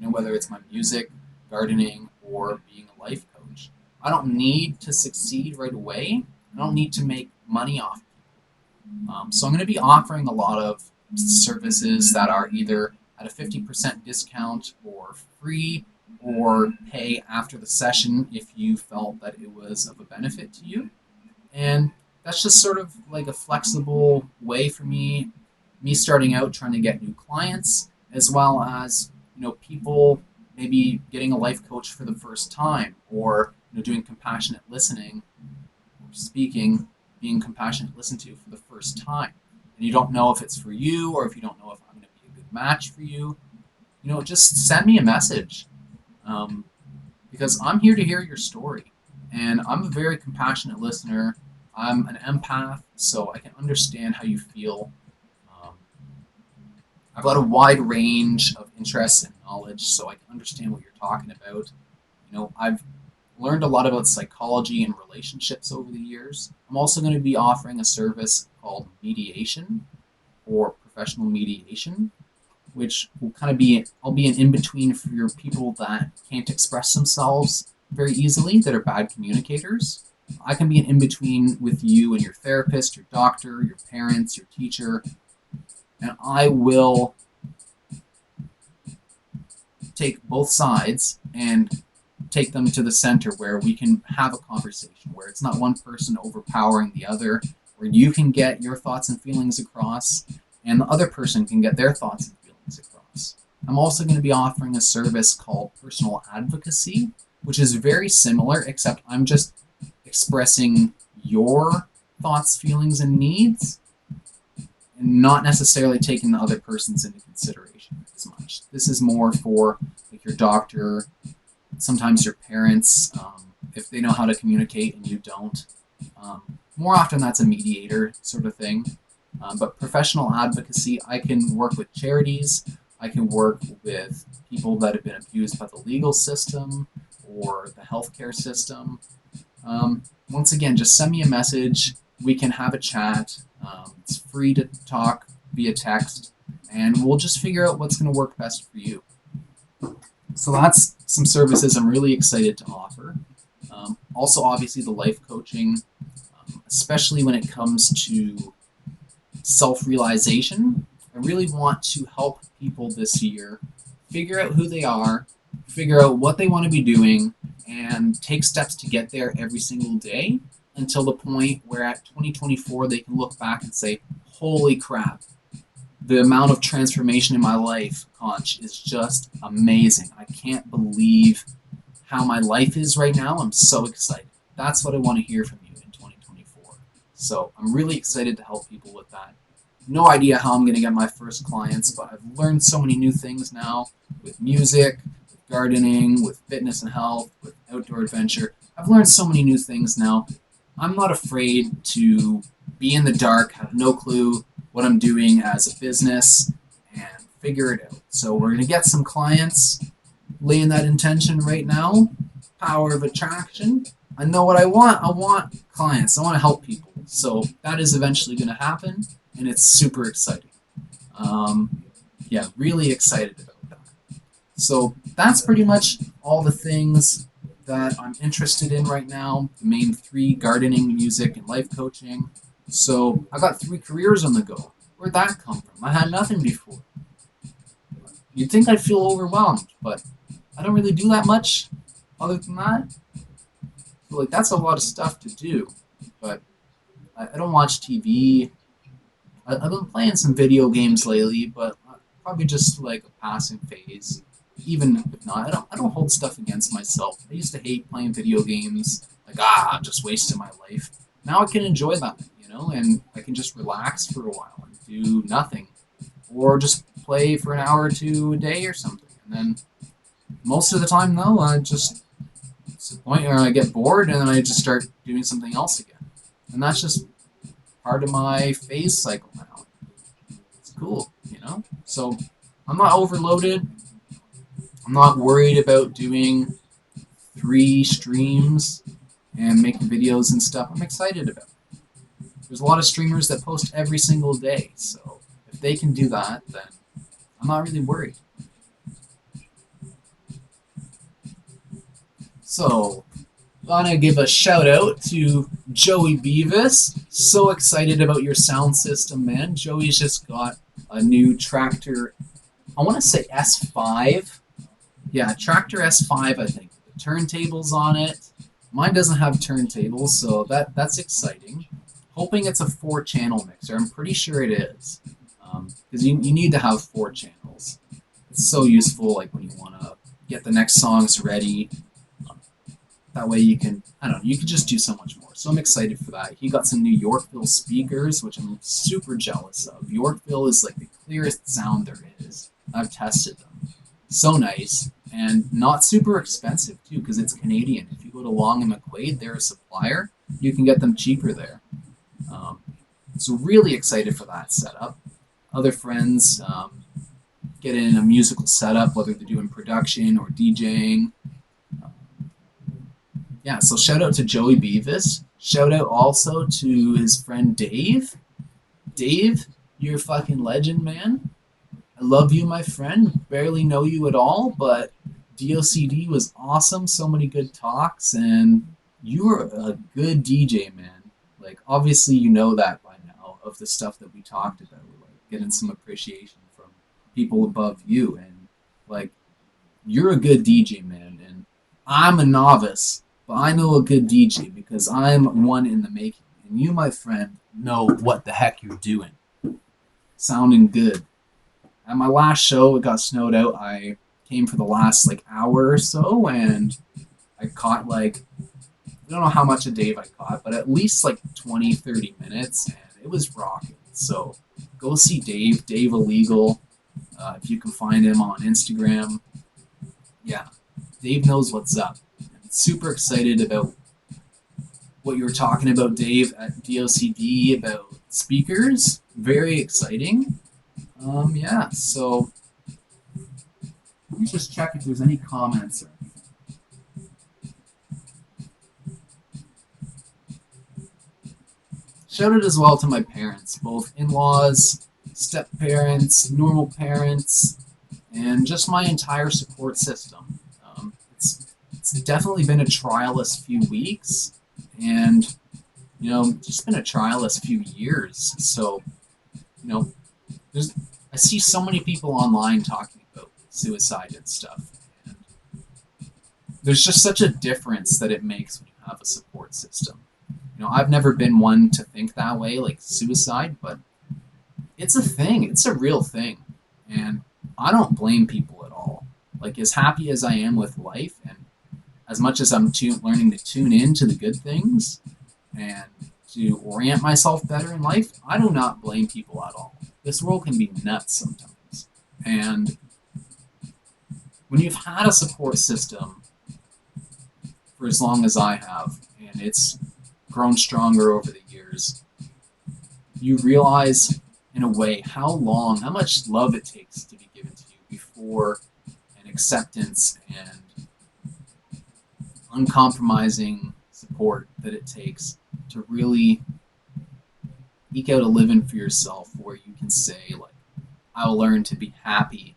Whether it's my music, gardening, or being a life coach. I don't need to succeed right away. I don't need to make money off people. So I'm going to be offering a lot of services that are either at a 50% discount or free, or pay after the session if you felt that it was of a benefit to you. And that's just sort of like a flexible way for me starting out trying to get new clients, as well as people maybe getting a life coach for the first time, or doing compassionate listening or speaking, being compassionate listened to for the first time, and you don't know if it's for you, or if you don't know if I'm going to be a good match for you. Just send me a message, because I'm here to hear your story, and I'm a very compassionate listener. I'm an empath, so I can understand how you feel. Um, I've got a wide range of interests and knowledge, so I can understand what you're talking about. I've learned a lot about psychology and relationships over the years. I'm also going to be offering a service called mediation, or professional mediation, which will kind of be, I'll be an in-between for your people that can't express themselves very easily, that are bad communicators. I can be an in-between with you and your therapist, your doctor, your parents, your teacher, and I will take both sides and take them to the center where we can have a conversation where it's not one person overpowering the other, where you can get your thoughts and feelings across and the other person can get their thoughts and feelings across. I'm also going to be offering a service called personal advocacy, which is very similar, except I'm just expressing your thoughts, feelings, and needs and not necessarily taking the other person's into consideration as much. This is more for like your doctor, sometimes your parents, if they know how to communicate and you don't. More often that's a mediator sort of thing. But professional advocacy, I can work with charities, I can work with people that have been abused by the legal system or the healthcare system. Once again, just send me a message. We can have a chat. It's free to talk via text, and we'll just figure out what's going to work best for you. So that's some services I'm really excited to offer. Also, obviously, the life coaching, especially when it comes to self-realization. I really want to help people this year figure out who they are, figure out what they want to be doing, and take steps to get there every single day until the point where at 2024 they can look back and say, holy crap, the amount of transformation in my life, Conch, is just amazing. I can't believe how my life is right now. I'm so excited. That's what I want to hear from you in 2024. So I'm really excited to help people with that. No idea how I'm going to get my first clients, but I've learned so many new things now with music, with gardening, with fitness and health, with outdoor adventure. I've learned so many new things now. I'm not afraid to be in the dark, have no clue what I'm doing as a business, and figure it out. So we're going to get some clients, laying that intention right now. Power of attraction. I know what I want. I want clients. I want to help people. So that is eventually going to happen, and it's super exciting. Yeah, really excited about that. So that's pretty much all the things that I'm interested in right now. The main three: gardening, music, and life coaching. So I got 3 careers on the go. Where'd that come from? I had nothing before. You'd think I'd feel overwhelmed, but I don't really do that much other than that. So, like, that's a lot of stuff to do, but I don't watch TV. I've been playing some video games lately, but probably just like a passing phase. Even if not, I don't hold stuff against myself. I used to hate playing video games, like I'm just wasting my life. Now I can enjoy them, and I can just relax for a while and do nothing, or just play for an hour or two a day or something. And then most of the time, though, it's the point where I get bored and then I just start doing something else again, and that's just part of my phase cycle now. It's cool. So I'm not overloaded. I'm not worried about doing 3 streams and making videos and stuff. I'm excited about it. There's a lot of streamers that post every single day, so if they can do that, then I'm not really worried. So, I want to give a shout out to Joey Beavis. So excited about your sound system, man. Joey's just got a new tractor, I want to say S5. Yeah, tractor S5, I think. The turntables on it. Mine doesn't have turntables, so that's exciting. Hoping it's a 4-channel mixer. I'm pretty sure it is. Because you need to have 4 channels. It's so useful, like when you want to get the next songs ready. That way you can, you can just do so much more. So I'm excited for that. He got some new Yorkville speakers, which I'm super jealous of. Yorkville is like the clearest sound there is. I've tested them. So nice. And not super expensive, too, because it's Canadian. If you go to Long and McQuaid, they're a supplier. You can get them cheaper there. So really excited for that setup. Other friends get in a musical setup, whether they're doing production or DJing. Yeah, so shout out to Joey Beavis. Shout out also to his friend Dave. Dave, you're a fucking legend, man. I love you, my friend. Barely know you at all, but DOCD was awesome. So many good talks, and you were a good DJ, man. Like, obviously you know that by now of the stuff that we talked about, like getting some appreciation from people above you, and like you're a good DJ, man, and I'm a novice, but I know a good DJ because I'm one in the making. And you, my friend, know what the heck you're doing. Sounding good. At my last show, it got snowed out. I came for the last like hour or so, and I caught like I don't know how much a Dave I caught, but at least like 20, 30 minutes, and it was rocking. So go see Dave, Dave Illegal, if you can find him on Instagram. Yeah, Dave knows what's up. I'm super excited about what you were talking about, Dave, at DOCD about speakers. Very exciting. Yeah, so let me just check if there's any comments or anything. Shout out as well to my parents, both in-laws, step-parents, normal parents, and just my entire support system. It's definitely been a trialist few weeks, and just been a trialist few years. So, you know, there's I see so many people online talking about suicide and stuff, and there's just such a difference that it makes when you have a support system. I've never been one to think that way, like suicide, but it's a thing. It's a real thing. And I don't blame people at all. Like, as happy as I am with life, and as much as I'm learning to tune in to the good things and to orient myself better in life, I do not blame people at all. This world can be nuts sometimes. And when you've had a support system for as long as I have, and it's grown stronger over the years, you realize in a way how much love it takes to be given to you before an acceptance and uncompromising support that it takes to really eke out a living for yourself where you can say, like, I will learn to be happy,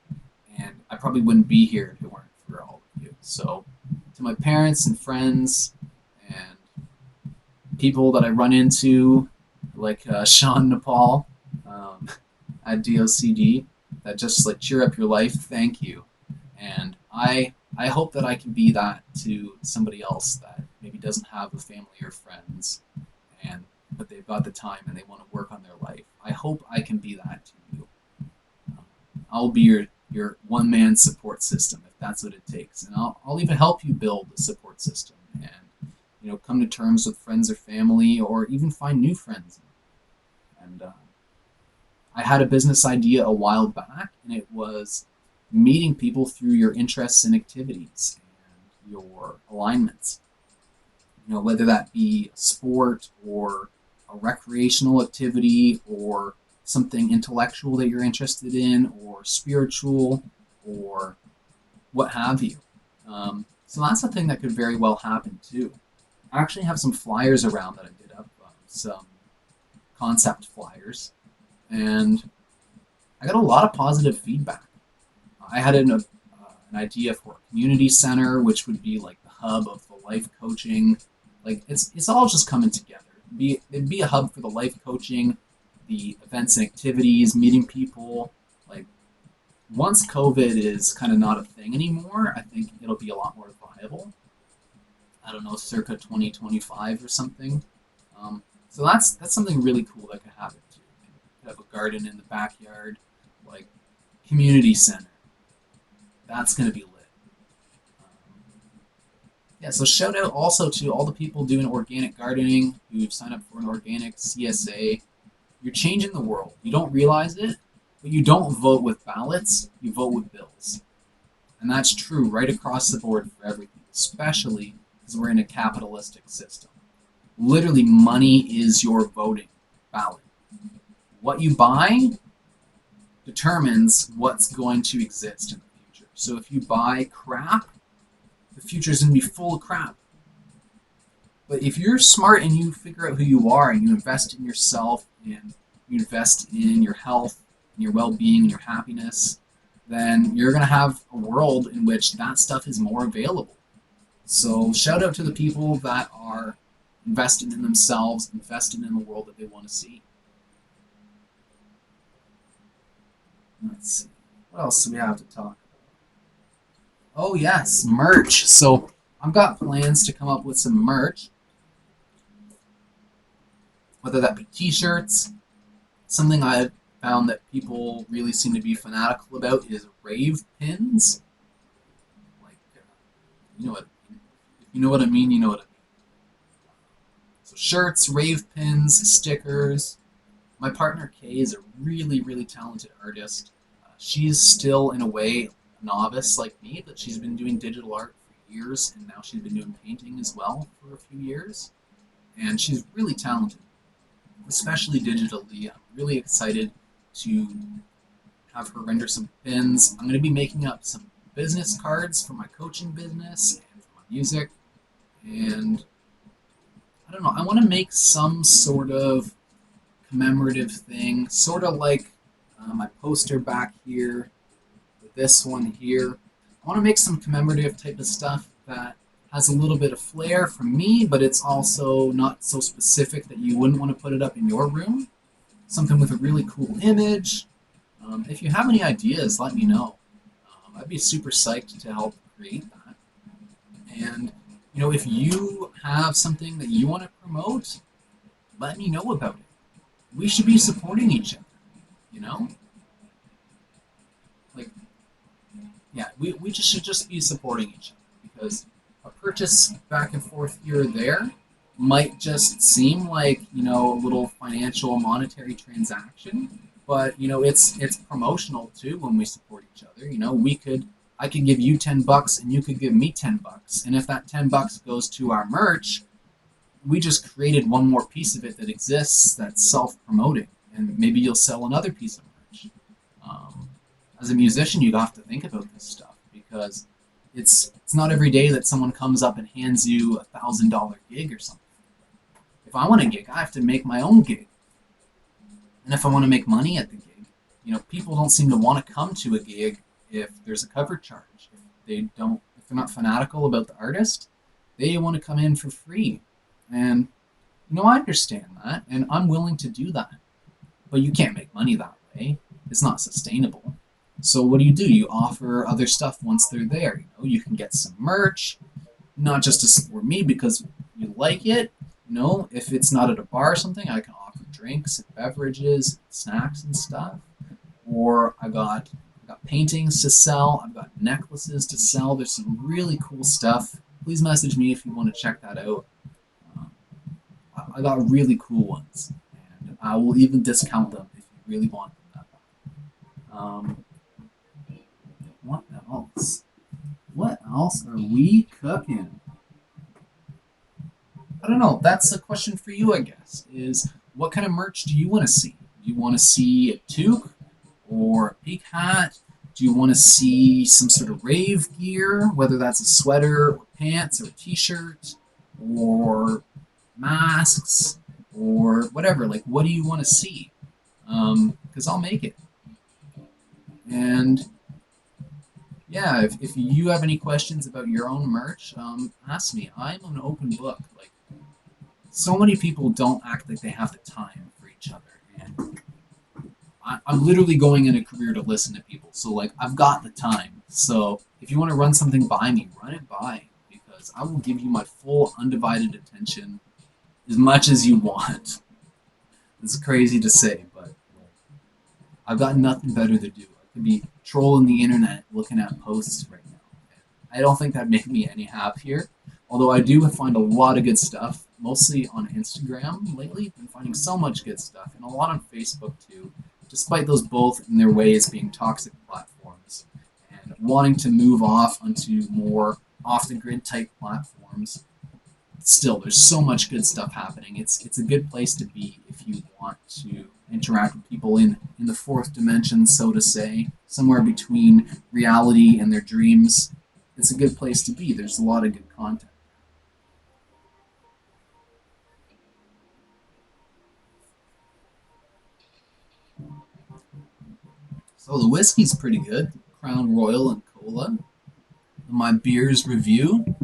and I probably wouldn't be here if it weren't for all of you. So to my parents and friends and people that I run into, like Sean Nepal at DOCD, that just like cheer up your life. Thank you, and I hope that I can be that to somebody else that maybe doesn't have a family or friends, and but they've got the time and they want to work on their life. I hope I can be that to you. I'll be your one man support system if that's what it takes, and I'll even help you build a support system and come to terms with friends or family, or even find new friends. And I had a business idea a while back, and it was meeting people through your interests and activities and your alignments. Whether that be a sport or a recreational activity or something intellectual that you're interested in or spiritual or what have you. So that's a thing that could very well happen too. I actually have some flyers around that I did up, some concept flyers, and I got a lot of positive feedback. I had an idea for a community center, which would be like the hub of the life coaching. Like it's all just coming together. It'd be a hub for the life coaching, the events and activities, meeting people. Like once COVID is kind of not a thing anymore, I think it'll be a lot more viable. I don't know, circa 2025 or something. So that's something really cool that could happen too. You could have a garden in the backyard, like community center. That's gonna be lit. Um, yeah, so shout out also to all the people doing organic gardening who've signed up for an organic CSA. You're changing the world. You don't realize it, but you don't vote with ballots, you vote with bills. And that's true right across the board for everything, especially because we're in a capitalistic system. Literally, money is your voting ballot. What you buy determines what's going to exist in the future. So if you buy crap, the future is going to be full of crap. But if you're smart and you figure out who you are and you invest in yourself and you invest in your health and your well-being and your happiness, then you're going to have a world in which that stuff is more available. So shout out to the people that are invested in themselves, invested in the world that they want to see. Let's see. What else do we have to talk about? Oh yes, merch. So I've got plans to come up with some merch, whether that be T-shirts. Something I've found that people really seem to be fanatical about is rave pins. Like, you know what? If you know what I mean, you know what I mean. So shirts, rave pins, stickers. My partner Kay is a really, really talented artist. She's still, in a way, a novice like me, but she's been doing digital art for years, and now she's been doing painting as well for a few years. And she's really talented, especially digitally. I'm really excited to have her render some pins. I'm going to be making up some business cards for my coaching business and for my music. And I don't know, I want to make some sort of commemorative thing, sort of like my poster back here, this one here. I want to make some commemorative type of stuff that has a little bit of flair from me, but it's also not so specific that you wouldn't want to put it up in your room. Something with a really cool image. If you have any ideas, let me know. I'd be super psyched to help create that. And if you have something that you want to promote, let me know about it. We should be supporting each other. You know, like yeah, we just should just be supporting each other because a purchase back and forth here or there might just seem like a little financial monetary transaction, but it's promotional too when we support each other. I could give you $10 and you could give me $10, and if that $10 goes to our merch, we just created one more piece of it that exists that's self-promoting, and maybe you'll sell another piece of merch. Um, as a musician, you have to think about this stuff because it's not every day that someone comes up and hands you $1,000 gig or something. If I want a gig, I have to make my own gig, and if I want to make money at the gig, people don't seem to want to come to a gig if there's a cover charge. If they're not fanatical about the artist, they want to come in for free, and I understand that, and I'm willing to do that. But you can't make money that way. It's not sustainable. So what do? You offer other stuff once they're there. You can get some merch, not just to support me because you like it. If it's not at a bar or something, I can offer drinks and beverages, snacks and stuff. Or I got paintings to sell. I've got necklaces to sell. There's some really cool stuff. Please message me if you want to check that out. Um, I got really cool ones, and I will even discount them if you really want them that bad. What else? What else are we cooking? I don't know. That's a question for you, I guess. Is what kind of merch do you want to see? Do you want to see a toque or a peak hat? Do you want to see some sort of rave gear, whether that's a sweater or pants or a t-shirt or masks or whatever? Like, what do you want to see? Because I'll make it. And yeah, if you have any questions about your own merch, ask me. I'm an open book. Like, so many people don't act like they have the time for each other, and I'm literally going in a career to listen to people. So like, I've got the time. So if you want to run something by me, run it by because I will give you my full undivided attention as much as you want. It's crazy to say, but I've got nothing better to do. I could be trolling the internet looking at posts right now. I don't think that'd make me any happier. Although I do find a lot of good stuff, mostly on Instagram lately. Been finding so much good stuff, and a lot on Facebook too. Despite those both in their ways being toxic platforms, and wanting to move off onto more off the grid type platforms, still there's so much good stuff happening. It's a good place to be if you want to interact with people in the fourth dimension, so to say, somewhere between reality and their dreams. It's a good place to be. There's a lot of good content. So the whiskey's pretty good. Crown Royal and Cola. My beers review.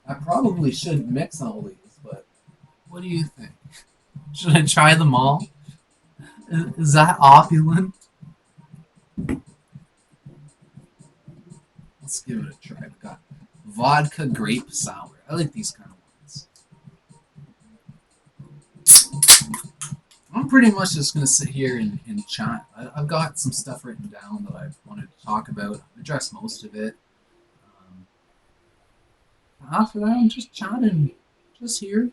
I probably should mix all these, but what do you think? Should I try them all? Is that opulent? Let's give it a try. We've got vodka grape sour. I like these kind of ones. I'm pretty much just going to sit here and chat. I've got some stuff written down that I wanted to talk about. I've addressed most of it. Um, After that, I'm just chatting. Just here.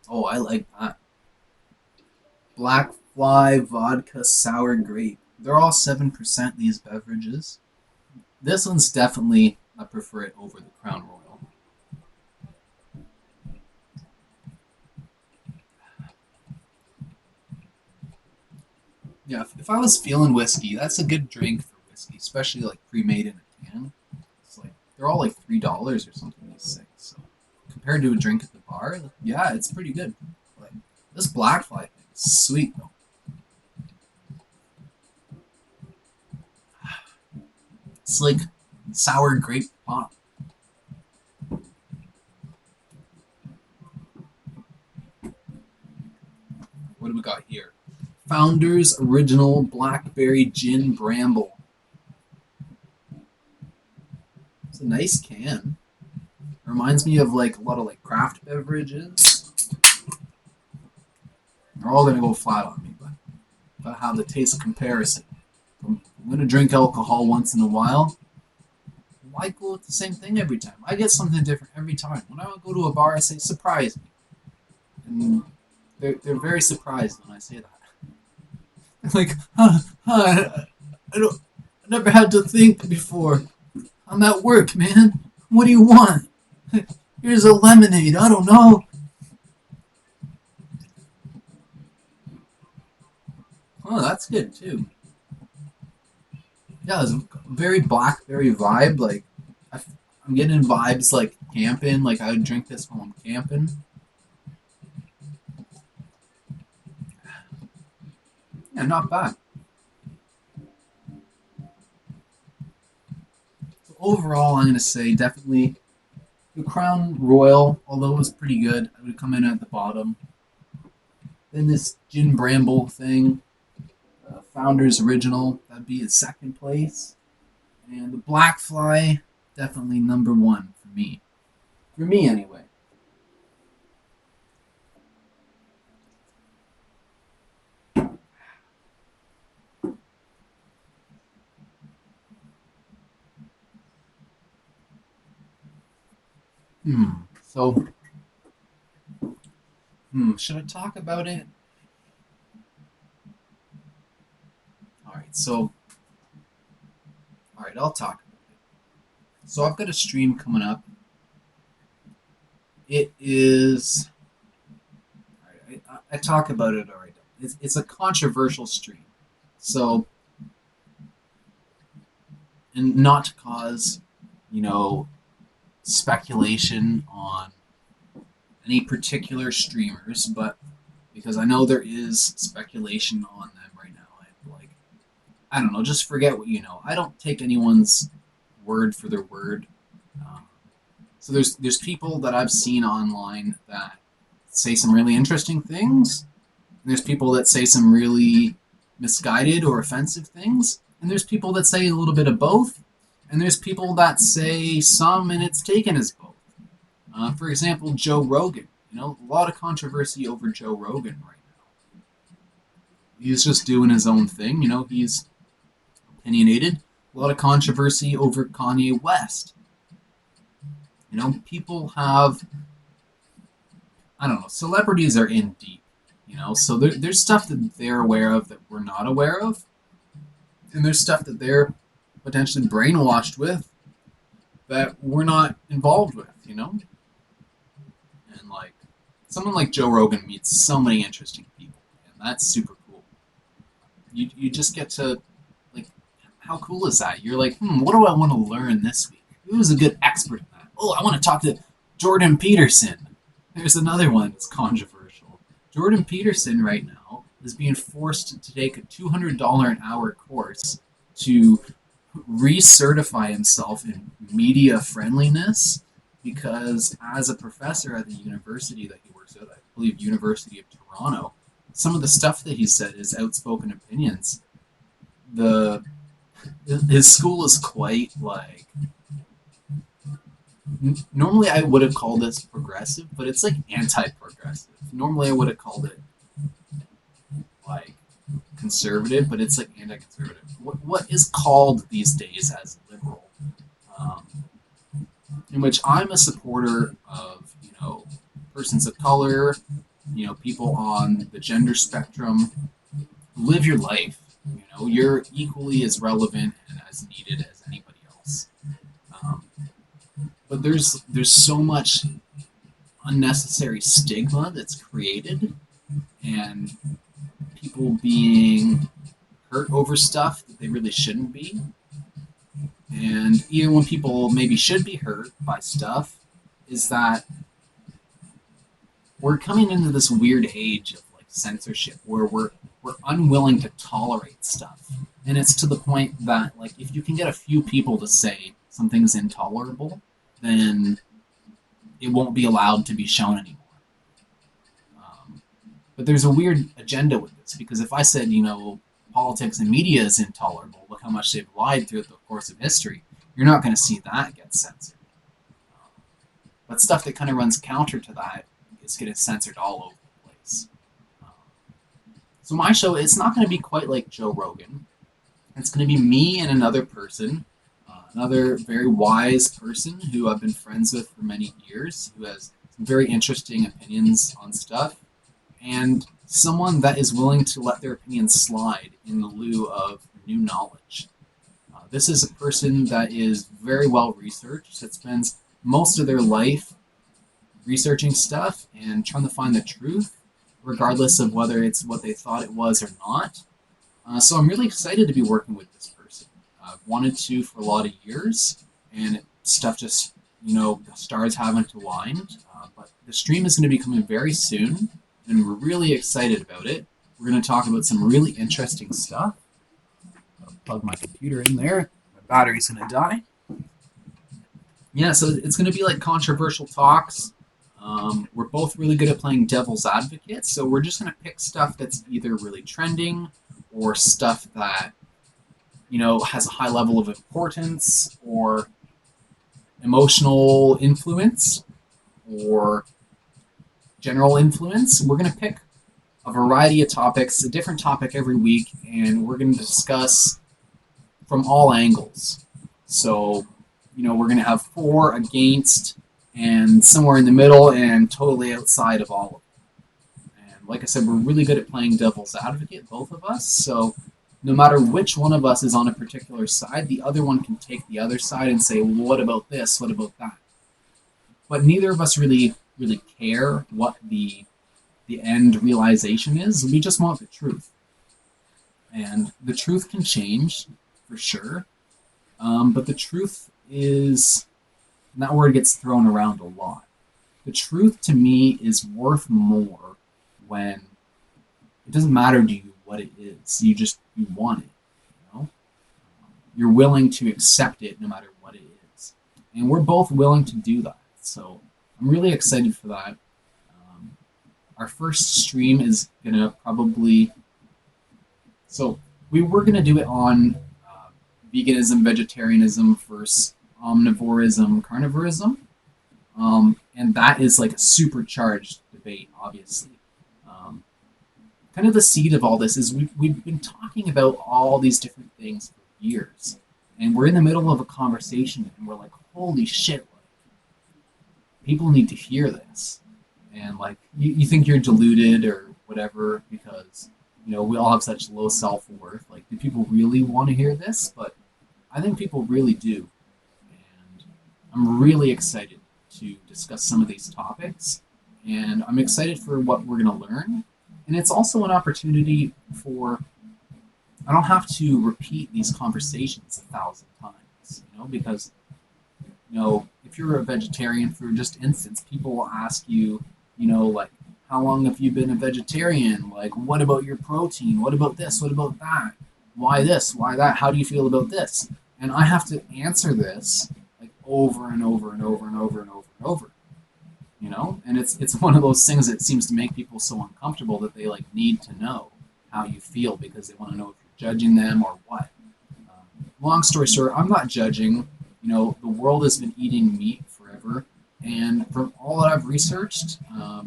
Oh, I like that. Black Fly Vodka Sour Grape. They're all 7%, these beverages. This one's definitely, I prefer it over the Crown Royal. Yeah, if I was feeling whiskey, that's a good drink for whiskey, especially like pre-made in a can. It's like they're all like $3 or something. These things, so compared to a drink at the bar, yeah, it's pretty good. Like this Black Fly thing is sweet though. It's like sour grape pop. What do we got here? Founders Original Blackberry Gin Bramble. It's a nice can. Reminds me of like a lot of like craft beverages. They're all gonna go flat on me, but gotta have the taste comparison. I'm gonna drink alcohol once in a while. Why go with the same thing every time? I get something different every time. When I go to a bar, I say surprise me, and they're very surprised when I say that. Like, I never had to think before. I'm at work, man. What do you want? Here's a lemonade. I don't know. Oh, that's good too. Yeah, it's a very blackberry vibe. Like, I'm getting vibes like camping. Like, I would drink this while I'm camping. Yeah, not bad. So overall, I'm gonna say definitely the Crown Royal, although it was pretty good, I would come in at the bottom. Then this Gin Bramble thing, Founders Original, that'd be in second place. And the Black Fly, definitely number one for me. For me, anyway. So, should I talk about it? All right, I'll talk about it. So I've got a stream coming up. It is, all right, I talk about it already. It's a controversial stream. So, and not to cause, you know, speculation on any particular streamers, but because I know there is speculation on them right now. Like, I don't know, just forget what you know. I don't take anyone's word for their word. Um, so there's people that I've seen online that say some really interesting things. And there's people that say some really misguided or offensive things. And there's people that say a little bit of both. And there's people that say some and it's taken as both. For example, Joe Rogan. You know, a lot of controversy over Joe Rogan right now. He's just doing his own thing. You know, he's opinionated. A lot of controversy over Kanye West. You know, people have, I don't know, celebrities are in deep. You know, so there's stuff that they're aware of that we're not aware of. And there's stuff that they're potentially brainwashed with that we're not involved with, you know? And like, someone like Joe Rogan meets so many interesting people, and that's super cool. You just get to, like, how cool is that? You're like, what do I want to learn this week? Who's a good expert in that? Oh, I want to talk to Jordan Peterson. There's another one that's controversial. Jordan Peterson right now is being forced to take a $200 an hour course to recertify himself in media friendliness because as a professor at the university that he works at, I believe University of Toronto, some of the stuff that he said is outspoken opinions. The His school is quite like. Normally, I would have called this progressive, but it's like anti-progressive. Normally, I would have called it like conservative, but it's like anti-conservative. What is called these days as liberal, um, in which I'm a supporter of, persons of color, people on the gender spectrum. Live your life. You're equally as relevant and as needed as anybody else. Um, but there's so much unnecessary stigma that's created, and people being hurt over stuff that they really shouldn't be. And even when people maybe should be hurt by stuff, is that we're coming into this weird age of like censorship where we're unwilling to tolerate stuff. And it's to the point that like if you can get a few people to say something's intolerable, then it won't be allowed to be shown anymore. Um, but there's a weird agenda with this because if I said, politics and media is intolerable, look how much they've lied throughout the course of history, you're not going to see that get censored. But stuff that kind of runs counter to that is getting censored all over the place. Um, so my show, it's not going to be quite like Joe Rogan. It's going to be me and another person, another very wise person who I've been friends with for many years, who has some very interesting opinions on stuff, and someone that is willing to let their opinions slide in the lieu of new knowledge. This is a person that is very well researched, that spends most of their life researching stuff and trying to find the truth, regardless of whether it's what they thought it was or not. So I'm really excited to be working with this person. I've wanted to for a lot of years, and stuff just, the stars haven't aligned. But the stream is going to be coming very soon, and we're really excited about it. We're going to talk about some really interesting stuff. I'll plug my computer in there. My battery's going to die. Yeah, so it's going to be like controversial talks. We're both really good at playing devil's advocate, so we're just going to pick stuff that's either really trending or stuff that, has a high level of importance or emotional influence or general influence. We're going to pick a variety of topics, a different topic every week, and we're going to discuss from all angles. So, we're going to have for, against, and somewhere in the middle and totally outside of all of them. And like I said, we're really good at playing devil's advocate, both of us. So no matter which one of us is on a particular side, the other one can take the other side and say, well, what about this? What about that? But neither of us really care what the end realization is. We just want the truth. And the truth can change, for sure. But the truth is, and that word gets thrown around a lot. The truth to me is worth more when it doesn't matter to you what it is. You want it. You're willing to accept it no matter what it is. And we're both willing to do that. So I'm really excited for that. Our first stream is gonna probably, so we were gonna do it on veganism, vegetarianism versus omnivorism, carnivorism. And that is like a supercharged debate, obviously. Kind of the seed of all this is we've been talking about all these different things for years. And we're in the middle of a conversation and we're like, holy shit, like, people need to hear this. And like, you think you're deluded or whatever because, we all have such low self-worth. Like, do people really want to hear this? But I think people really do. And I'm really excited to discuss some of these topics. And I'm excited for what we're going to learn. And it's also an opportunity for, I don't have to repeat these conversations 1,000 times, because, if you're a vegetarian, for just instance, people will ask you, like, how long have you been a vegetarian? Like, what about your protein? What about this? What about that? Why this? Why that? How do you feel about this? And I have to answer this like over and over and over and over and over and over. And it's one of those things that seems to make people so uncomfortable that they like need to know how you feel because they want to know if you're judging them or what. long story short, I'm not judging. The world has been eating meat forever, and from all that I've researched, a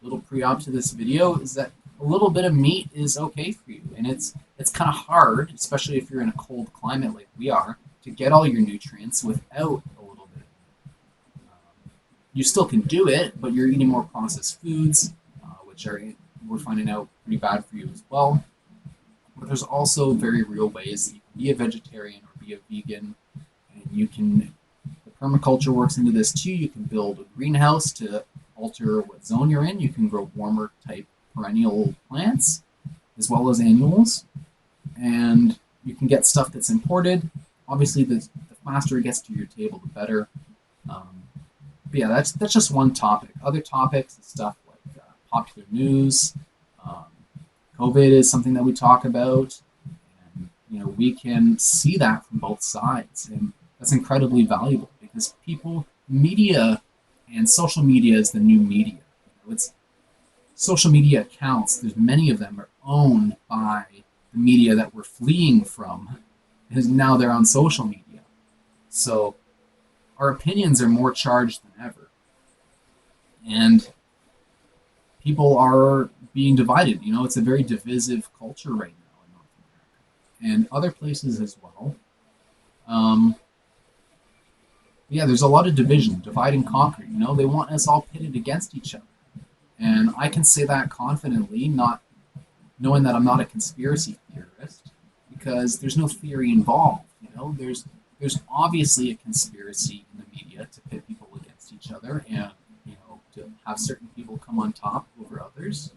little pre-op to this video is that a little bit of meat is okay for you, and it's kind of hard, especially if you're in a cold climate like we are, to get all your nutrients without a little bit. You still can do it, but you're eating more processed foods, which we're finding out pretty bad for you as well. But there's also very real ways that you can be a vegetarian or be a vegan, and the permaculture works into this too. You can build a greenhouse to alter what zone you're in. You can grow warmer type perennial plants as well as annuals, and you can get stuff that's imported. Obviously, the faster it gets to your table, the better. But yeah, that's just one topic. Other topics and stuff like popular news. Um, COVID is something that we talk about, and we can see that from both sides, and that's incredibly valuable because media, and social media is the new media. It's social media accounts. There's many of them are owned by the media that we're fleeing from, because now they're on social media. So our opinions are more charged than ever, and people are being divided. It's a very divisive culture right now in North America and other places as well. Um, yeah, there's a lot of division, divide and conquer. They want us all pitted against each other, and I can say that confidently, not knowing that I'm not a conspiracy theorist, because there's no theory involved. There's obviously a conspiracy in the media to pit people against each other, and to have certain people come on top over others.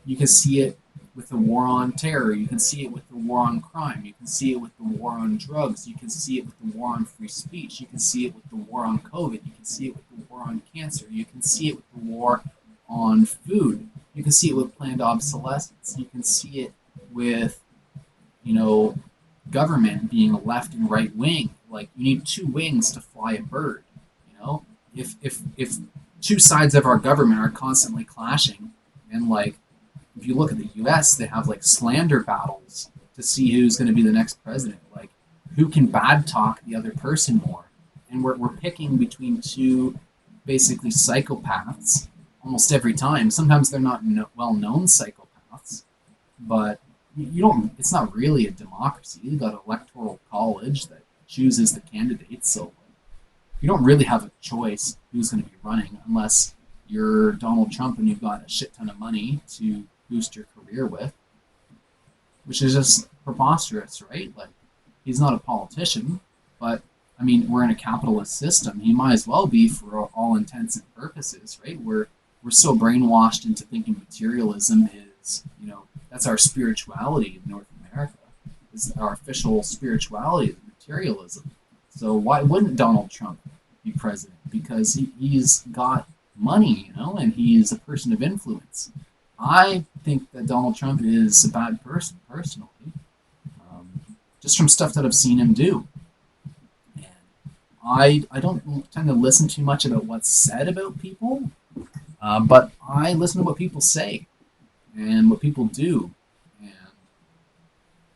You can see it with the war on terror. You can see it with the war on crime. You can see it with the war on drugs. You can see it with the war on free speech. You can see it with the war on COVID. You can see it with the war on cancer. You can see it with the war on food. You can see it with planned obsolescence. You can see it with, government being a left and right wing. Like, you need two wings to fly a bird. If two sides of our government are constantly clashing, and if you look at the U.S., they have slander battles to see who's going to be the next president. Who can bad talk the other person more, and we're picking between two basically psychopaths almost every time. Sometimes they're not well-known psychopaths, but you don't. It's not really a democracy. You've got an electoral college that chooses the candidates, so you don't really have a choice who's going to be running unless you're Donald Trump and you've got a shit ton of money to boost your career with, which is just preposterous, right? He's not a politician, but we're in a capitalist system. He might as well be for all intents and purposes, right? We're so brainwashed into thinking materialism is, that's our spirituality in North America. Is our official spirituality is materialism. So why wouldn't Donald Trump be president? Because he's got money, and he's a person of influence. I think that Donald Trump is a bad person, personally, just from stuff that I've seen him do. And I don't tend to listen too much about what's said about people, but I listen to what people say and what people do. And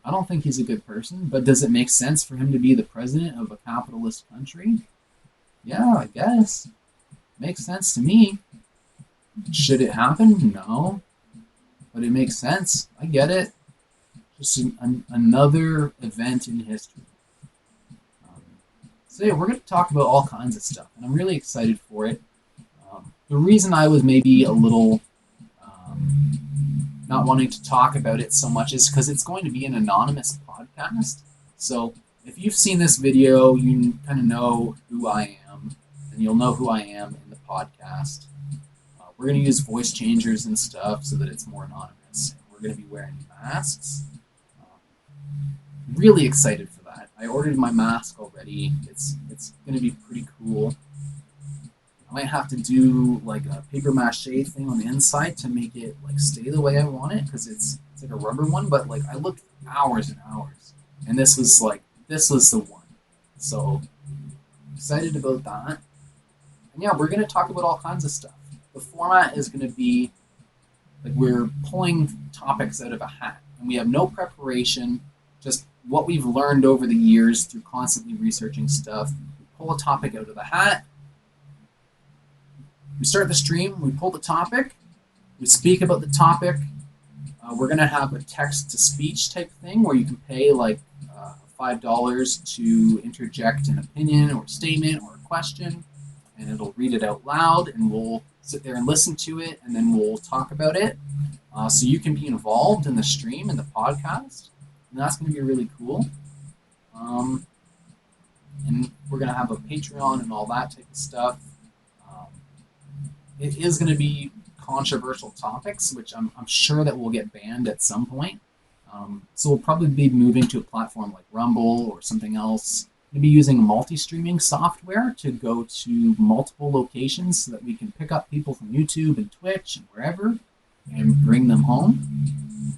I don't think he's a good person, but does it make sense for him to be the president of a capitalist country? Yeah, I guess. Makes sense to me. Should it happen? No. But it makes sense. I get it. Just another event in history. So yeah, we're going to talk about all kinds of stuff, and I'm really excited for it. The reason I was maybe a little not wanting to talk about it so much is because it's going to be an anonymous podcast. So if you've seen this video, you kind of know who I am, and you'll know who I am in the podcast. We're going to use voice changers and stuff so that it's more anonymous. We're going to be wearing masks. Really excited for that. I ordered my mask already. It's going to be pretty cool. I might have to do a paper mache thing on the inside to make it stay the way I want it, because it's like a rubber one. But I looked hours and hours, and this was the one. So excited about that. And yeah, we're going to talk about all kinds of stuff. The format is going to be we're pulling topics out of a hat, and we have no preparation. Just what we've learned over the years through constantly researching stuff. We pull a topic out of the hat. We start the stream. We pull the topic. We speak about the topic. We're going to have a text-to-speech type thing where you can pay like $5 to interject an opinion or a statement or a question, and it'll read it out loud, and we'll sit there and listen to it, and then we'll talk about it. So you can be involved in the stream and the podcast, and that's going to be really cool. And we're going to have a Patreon and all that type of stuff. It is going to be controversial topics, which I'm sure that will get banned at some point. So we'll probably be moving to a platform like Rumble or something else. We'll be using multi-streaming software to go to multiple locations so that we can pick up people from YouTube and Twitch and wherever and bring them home.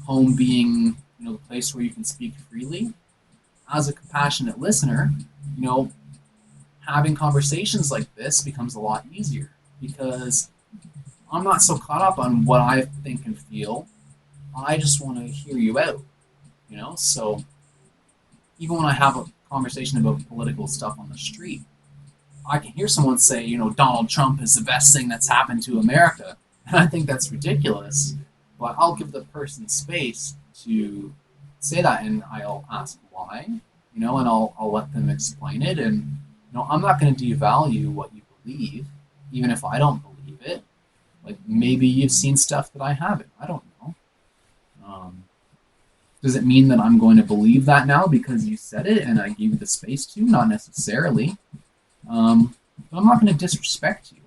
Home being, the place where you can speak freely. As a compassionate listener, having conversations like this becomes a lot easier because I'm not so caught up on what I think and feel. I just want to hear you out, So even when I have a conversation about political stuff on the street, I can hear someone say, Donald Trump is the best thing that's happened to America. And I think that's ridiculous. But I'll give the person space to say that, and I'll ask why, and I'll let them explain it. And, I'm not going to devalue what you believe, even if I don't believe it. Like, maybe you've seen stuff that I haven't. I don't know. Does it mean that I'm going to believe that now because you said it and I gave you the space to? Not necessarily. But I'm not going to disrespect you.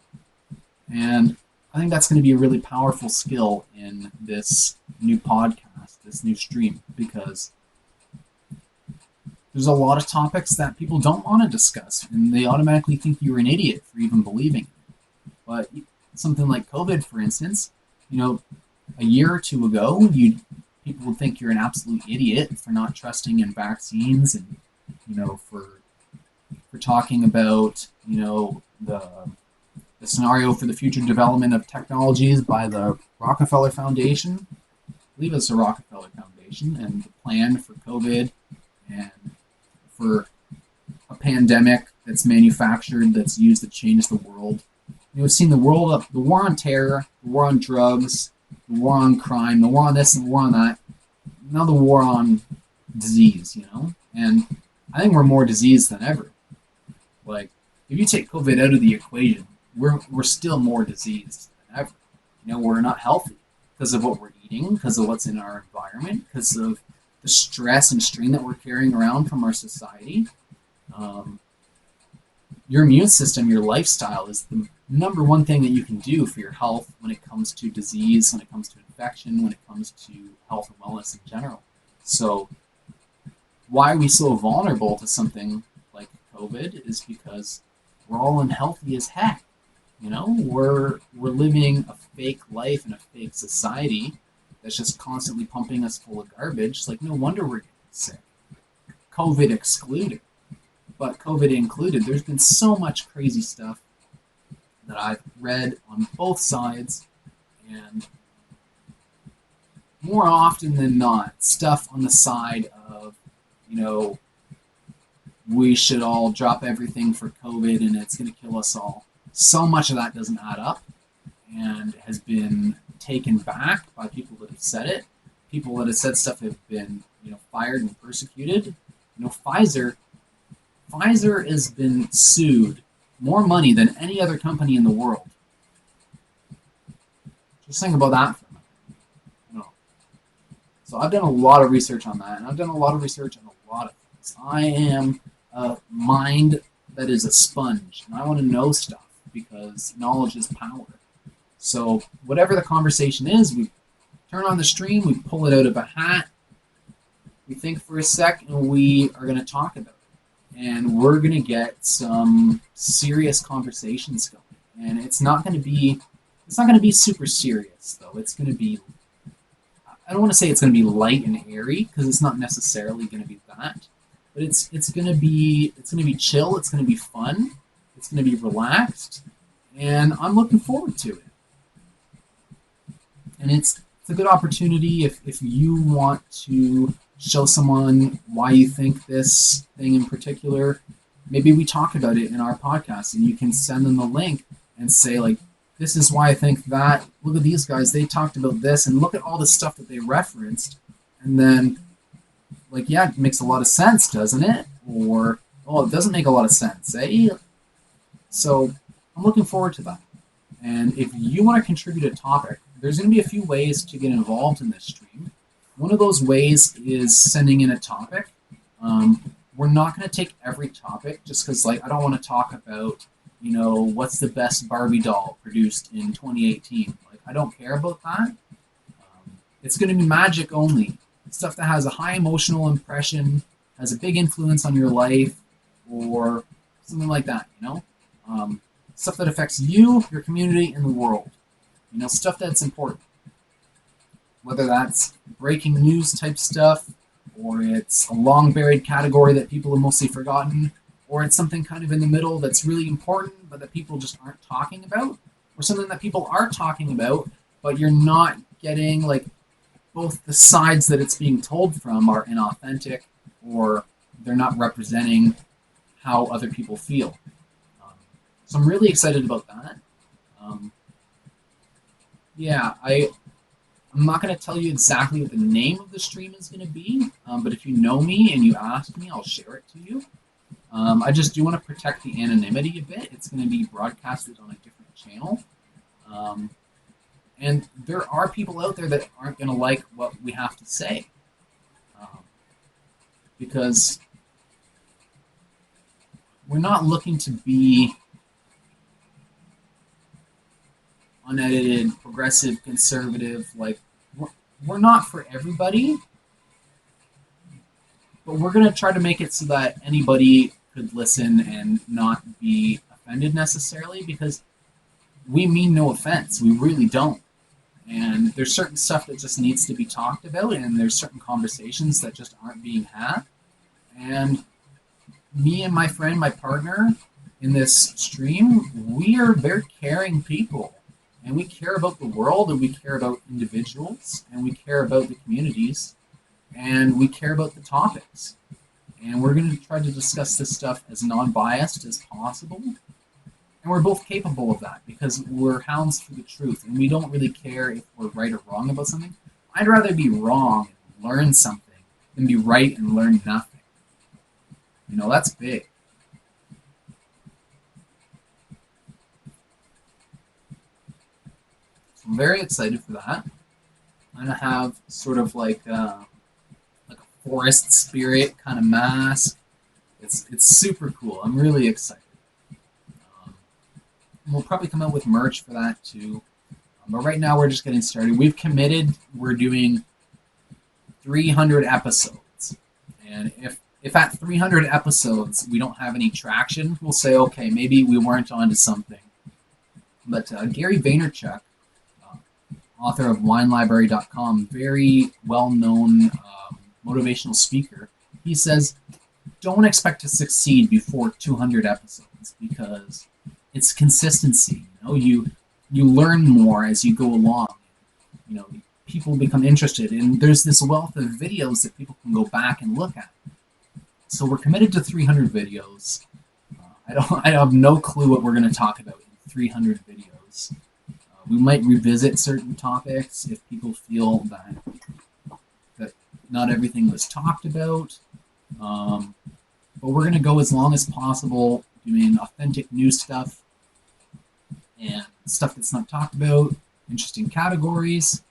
And I think that's going to be a really powerful skill in this new podcast, this new stream, because there's a lot of topics that people don't want to discuss, and they automatically think you're an idiot for even believing it. But something like COVID, for instance, a year or two ago, people would think you're an absolute idiot for not trusting in vaccines and, for talking about, the scenario for the future development of technologies by the Rockefeller Foundation. I believe it's the Rockefeller Foundation, and the plan for COVID and for a pandemic that's manufactured, that's used to change the world. We've seen the war on terror, the war on drugs, the war on crime, the war on this, and the war on that. Now the war on disease, And I think we're more diseased than ever. Like, if you take COVID out of the equation, we're still more diseased than ever. We're not healthy because of what we're eating, because of what's in our environment, because of the stress and strain that we're carrying around from our society. Your immune system, your lifestyle is the number one thing that you can do for your health when it comes to disease, when it comes to infection, when it comes to health and wellness in general. So why are we so vulnerable to something like COVID is because we're all unhealthy as heck. We're living a fake life in a fake society that's just constantly pumping us full of garbage. Like, no wonder we're getting sick. COVID excluded. But COVID included, there's been so much crazy stuff that I've read on both sides, and more often than not, stuff on the side of, we should all drop everything for COVID and it's going to kill us all. So much of that doesn't add up and has been taken back by people that have said it. People that have said stuff have been, fired and persecuted. Pfizer has been sued more money than any other company in the world. Just think about that for a minute. So I've done a lot of research on that, and I've done a lot of research on a lot of things. I am a mind that is a sponge, and I want to know stuff because knowledge is power. So whatever the conversation is, we turn on the stream, we pull it out of a hat, we think for a sec, and we are going to talk about it. And we're going to get some serious conversations going. And it's not going to be super serious, though. It's going to be, I don't want to say it's going to be light and airy, because it's not necessarily going to be that. But it's going to be chill, it's going to be fun, it's going to be relaxed, and I'm looking forward to it. And it's a good opportunity if you want to show someone why you think this thing in particular. Maybe we talk about it in our podcast, and you can send them the link and say, like, this is why I think that. Look at these guys, they talked about this, and look at all the stuff that they referenced. And then, like, yeah, it makes a lot of sense, doesn't it? Or, oh, it doesn't make a lot of sense, eh? So I'm looking forward to that. And if you want to contribute a topic, there's going to be a few ways to get involved in this stream. One of those ways is sending in a topic. We're not going to take every topic just because, like, I don't want to talk about, what's the best Barbie doll produced in 2018. Like, I don't care about that. It's going to be magic only. Stuff that has a high emotional impression, has a big influence on your life, or something like that, stuff that affects you, your community, and the world. Stuff that's important. Whether that's breaking news type stuff, or it's a long buried category that people have mostly forgotten, or it's something kind of in the middle that's really important but that people just aren't talking about, or something that people are talking about but you're not getting, like, both the sides that it's being told from are inauthentic, or they're not representing how other people feel. So I'm really excited about that. I'm not going to tell you exactly what the name of the stream is going to be, but if you know me and you ask me, I'll share it to you. I just do want to protect the anonymity a bit. It's going to be broadcasted on a different channel. And there are people out there that aren't going to like what we have to say. Because we're not looking to be unedited, progressive, conservative. Like, we're not for everybody, but we're going to try to make it so that anybody could listen and not be offended necessarily, because we mean no offense. We really don't. And there's certain stuff that just needs to be talked about, and there's certain conversations that just aren't being had. And me and my friend, my partner in this stream, we are very caring people. And we care about the world, and we care about individuals, and we care about the communities, and we care about the topics. And we're going to try to discuss this stuff as non-biased as possible. And we're both capable of that because we're hounds for the truth, and we don't really care if we're right or wrong about something. I'd rather be wrong and learn something than be right and learn nothing. That's big. I'm very excited for that. I'm going to have sort of like a forest spirit kind of mask. It's super cool. I'm really excited. We'll probably come out with merch for that too. But right now we're just getting started. We've committed. We're doing 300 episodes. And if at 300 episodes we don't have any traction, we'll say, okay, maybe we weren't onto something. But Gary Vaynerchuk, author of WineLibrary.com, very well-known motivational speaker, he says, don't expect to succeed before 200 episodes because it's consistency. You learn more as you go along. People become interested, and there's this wealth of videos that people can go back and look at. So we're committed to 300 videos. I have no clue what we're going to talk about in 300 videos. We might revisit certain topics if people feel that not everything was talked about. But we're going to go as long as possible doing authentic new stuff and stuff that's not talked about, interesting categories,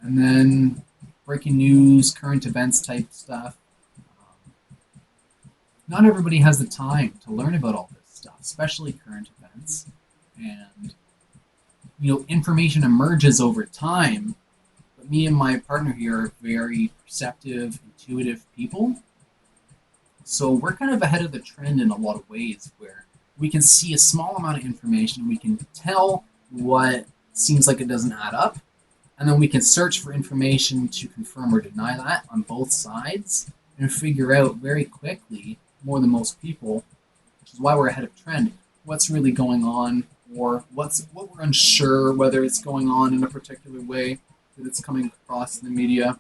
and then breaking news, current events type stuff. Not everybody has the time to learn about all this stuff, especially current events. And, information emerges over time, but me and my partner here are very perceptive, intuitive people. So we're kind of ahead of the trend in a lot of ways where we can see a small amount of information, we can tell what seems like it doesn't add up, and then we can search for information to confirm or deny that on both sides and figure out very quickly, more than most people, which is why we're ahead of trend, what's really going on, or what we're unsure whether it's going on in a particular way that it's coming across in the media.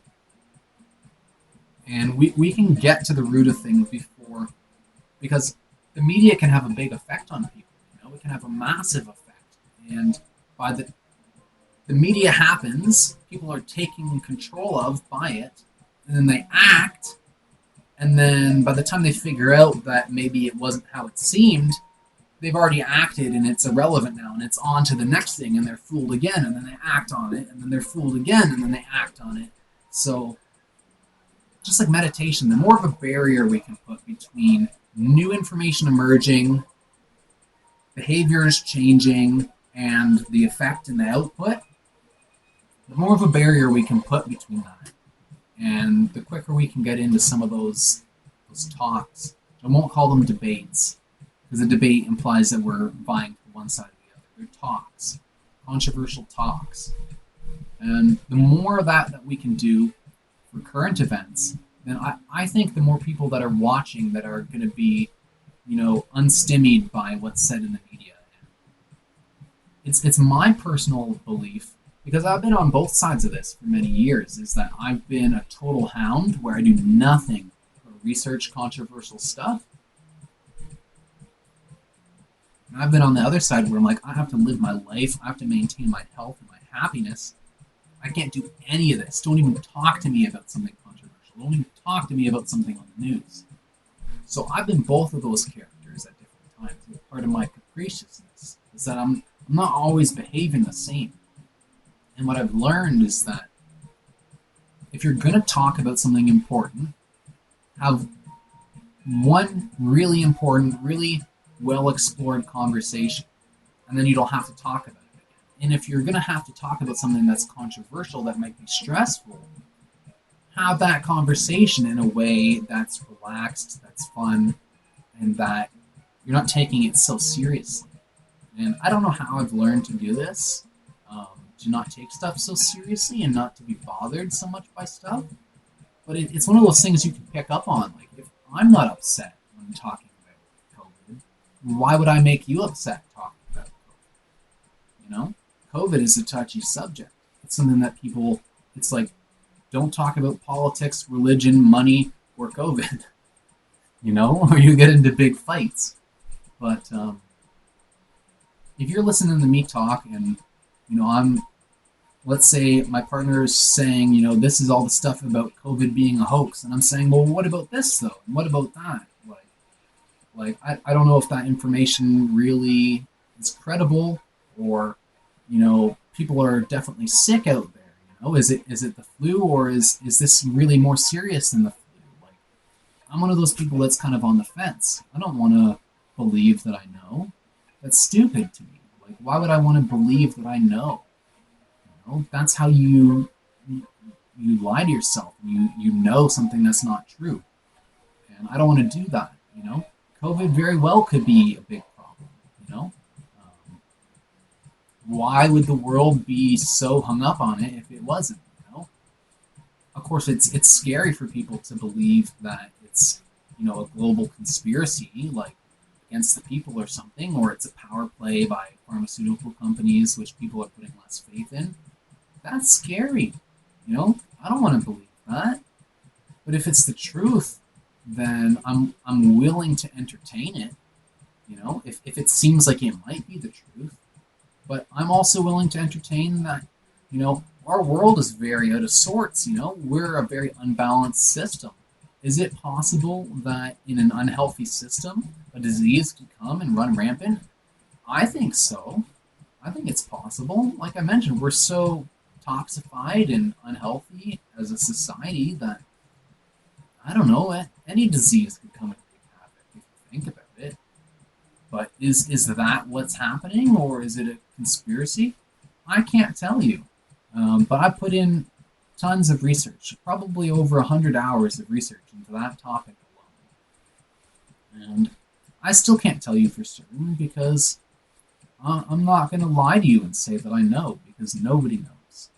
And we can get to the root of things before, because the media can have a big effect on people. It can have a massive effect. And by the media happens, people are taken control of by it, and then they act, and then by the time they figure out that maybe it wasn't how it seemed, they've already acted and it's irrelevant now, and it's on to the next thing, and they're fooled again, and then they act on it, and then they're fooled again, and then they act on it. So just like meditation, the more of a barrier we can put between new information emerging, behaviors changing, and the effect and the output, the more of a barrier we can put between that. And the quicker we can get into some of those talks. I won't call them debates, because a debate implies that we're vying for one side or the other. They're talks, controversial talks. And the more of that we can do for current events, then I think the more people that are watching that are going to be, unstymied by what's said in the media. It's my personal belief, because I've been on both sides of this for many years, is that I've been a total hound where I do nothing but research controversial stuff. And I've been on the other side where I'm like, I have to live my life, I have to maintain my health and my happiness. I can't do any of this. Don't even talk to me about something controversial. Don't even talk to me about something on the news. So I've been both of those characters at different times. And part of my capriciousness is that I'm not always behaving the same. And what I've learned is that if you're going to talk about something important, have one really important, really well-explored conversation, and then you don't have to talk about it again. And if you're going to have to talk about something that's controversial, that might be stressful, have that conversation in a way that's relaxed, that's fun, and that you're not taking it so seriously. And I don't know how I've learned to do this, to not take stuff so seriously and not to be bothered so much by stuff. But it's one of those things you can pick up on. Like, if I'm not upset when talking about COVID, why would I make you upset talking about COVID? COVID is a touchy subject. It's something that people, it's like, don't talk about politics, religion, money, or COVID, or you get into big fights. But if you're listening to me talk and, let's say my partner is saying, this is all the stuff about COVID being a hoax. And I'm saying, well, what about this, though? And what about that? I don't know if that information really is credible, or, people are definitely sick out there. Is it the flu, or is this really more serious than the flu? I'm one of those people that's kind of on the fence. I don't want to believe that I know. That's stupid to me. Why would I want to believe that I know? That's how you lie to yourself. You know something that's not true, and I don't want to do that. COVID very well could be a big problem. Why would the world be so hung up on it if it wasn't? Of course, it's scary for people to believe that it's a global conspiracy, like against the people or something, or it's a power play by pharmaceutical companies, which people are putting less faith in. That's scary. I don't want to believe that. But if it's the truth, then I'm willing to entertain it. If it seems like it might be the truth. But I'm also willing to entertain that, our world is very out of sorts. We're a very unbalanced system. Is it possible that in an unhealthy system, a disease could come and run rampant? I think so. I think it's possible. Like I mentioned, we're so toxified and unhealthy as a society that, I don't know, any disease could come and wreak havoc if you think about it. But is that what's happening, or is it a conspiracy? I can't tell you. But I put in tons of research, probably over 100 hours of research into that topic alone. And I still can't tell you for certain, because I'm not going to lie to you and say that I know, because nobody knows.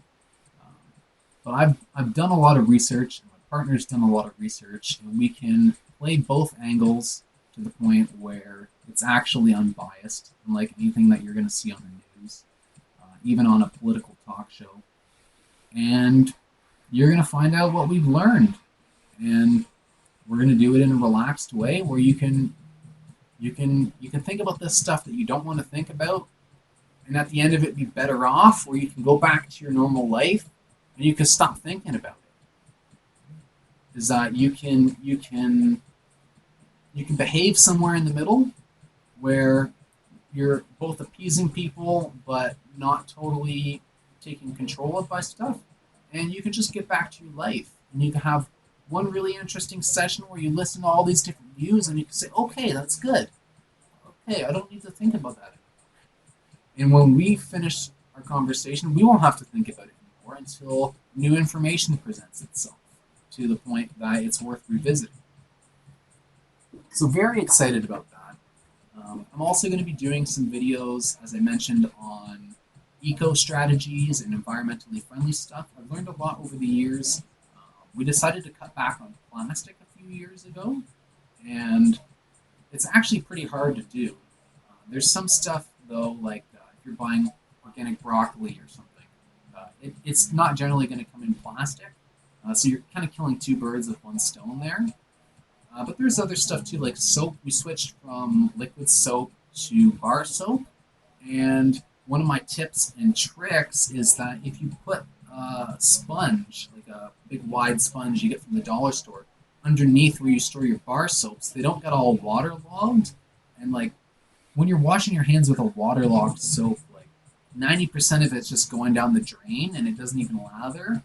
But I've done a lot of research, and my partner's done a lot of research, and we can play both angles to the point where it's actually unbiased, unlike anything that you're going to see on the news, even on a political talk show. And you're going to find out what we've learned. and we're going to do it in a relaxed way where you can think about this stuff that you don't want to think about, and at the end of it be better off, or you can go back to your normal life and you can stop thinking about it. Is that you can behave somewhere in the middle where you're both appeasing people but not totally taken control of by stuff, and you can just get back to your life, and you can have one really interesting session where you listen to all these different views and you can say, okay, that's good. Okay, I don't need to think about that anymore. And when we finish our conversation, we won't have to think about it anymore until new information presents itself to the point that it's worth revisiting. So very excited about that. I'm also going to be doing some videos, as I mentioned, on eco strategies and environmentally friendly stuff. I've learned a lot over the years. We decided to cut back on plastic a few years ago, and it's actually pretty hard to do. There's some stuff, though, like if you're buying organic broccoli or something, it's not generally going to come in plastic. So you're kind of killing two birds with one stone there. But there's other stuff too, like soap. We switched from liquid soap to bar soap. And one of my tips and tricks is that if you put a sponge, like a big wide sponge you get from the dollar store, underneath where you store your bar soaps, they don't get all waterlogged. And like when you're washing your hands with a waterlogged soap, like 90% of it's just going down the drain and it doesn't even lather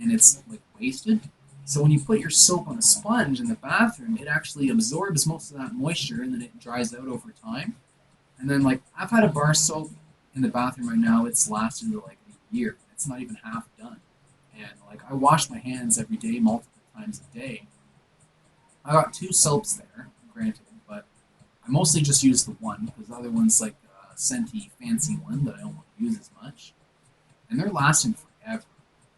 and it's like wasted. So when you put your soap on a sponge in the bathroom, it actually absorbs most of that moisture and then it dries out over time. And then like I've had a bar soap in the bathroom right now, it's lasted like a year. It's not even half done. And like I wash my hands every day, multiple times a day. I got two soaps there, granted, but I mostly just use the one because the other one's like a scenty, fancy one that I don't want to use as much. And they're lasting forever.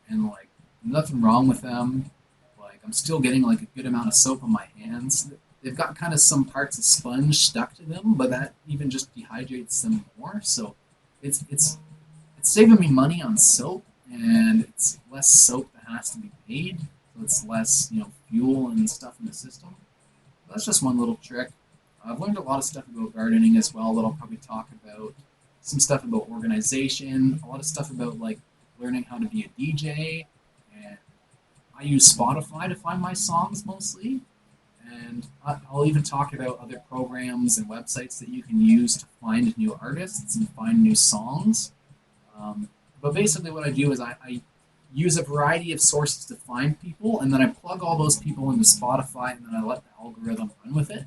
And like nothing wrong with them. Like I'm still getting like a good amount of soap on my hands. They've got kind of some parts of sponge stuck to them, but that even just dehydrates them more. So it's saving me money on soap, and it's less soap that has to be made. So it's less fuel and stuff in the system. That's just one little trick. I've learned a lot of stuff about gardening as well that I'll probably talk about. Some stuff about organization, a lot of stuff about like learning how to be a DJ, and I use Spotify to find my songs mostly. And I'll even talk about other programs and websites that you can use to find new artists and find new songs. But basically, what I do is I use a variety of sources to find people, and then I plug all those people into Spotify, and then I let the algorithm run with it.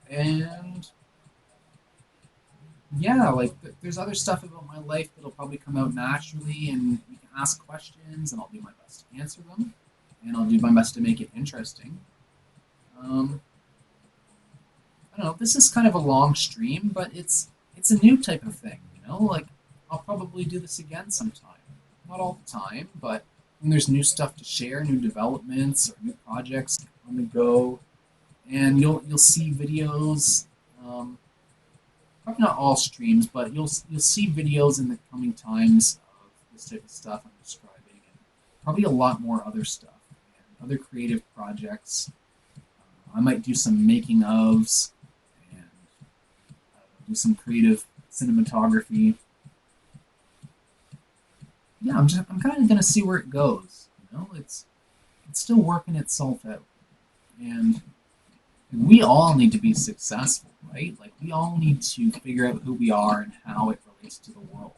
And yeah, like there's other stuff about my life that'll probably come out naturally, and you can ask questions, and I'll do my best to answer them, and I'll do my best to make it interesting. Um, I don't know. This is kind of a long stream, but it's a new type of thing, Like I'll probably do this again sometime. Not all the time, but when there's new stuff to share, new developments or new projects on the go, and you'll see videos. Probably not all streams, but you'll see videos in the coming times of this type of stuff I'm describing, and probably a lot more other stuff and other creative projects. I might do some making ofs and do some creative cinematography. Yeah, I'm kind of gonna see where it goes. It's still working itself out, and we all need to be successful, right? Like we all need to figure out who we are and how it relates to the world.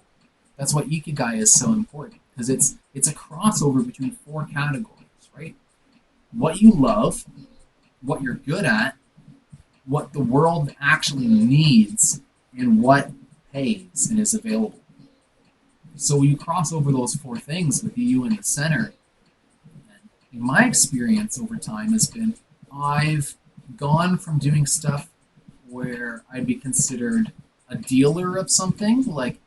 That's why Ikigai is so important because it's a crossover between four categories, right? What you love, what you're good at, what the world actually needs, and what pays and is available. So you cross over those four things with you in the center. And my experience over time has been I've gone from doing stuff where I'd be considered a dealer of something, like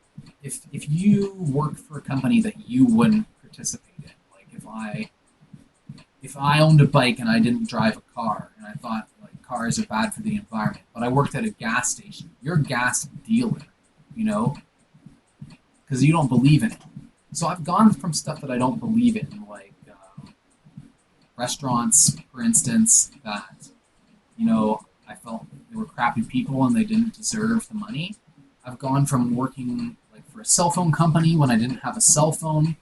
if you work for a company that you wouldn't participate in, like if I owned a bike and I didn't drive a car and I thought like cars are bad for the environment, but I worked at a gas station, you're a gas dealer, you know, because you don't believe in it. So I've gone from stuff that I don't believe in, like restaurants, for instance, that, I felt they were crappy people and they didn't deserve the money. I've gone from working like for a cell phone company when I didn't have a cell phone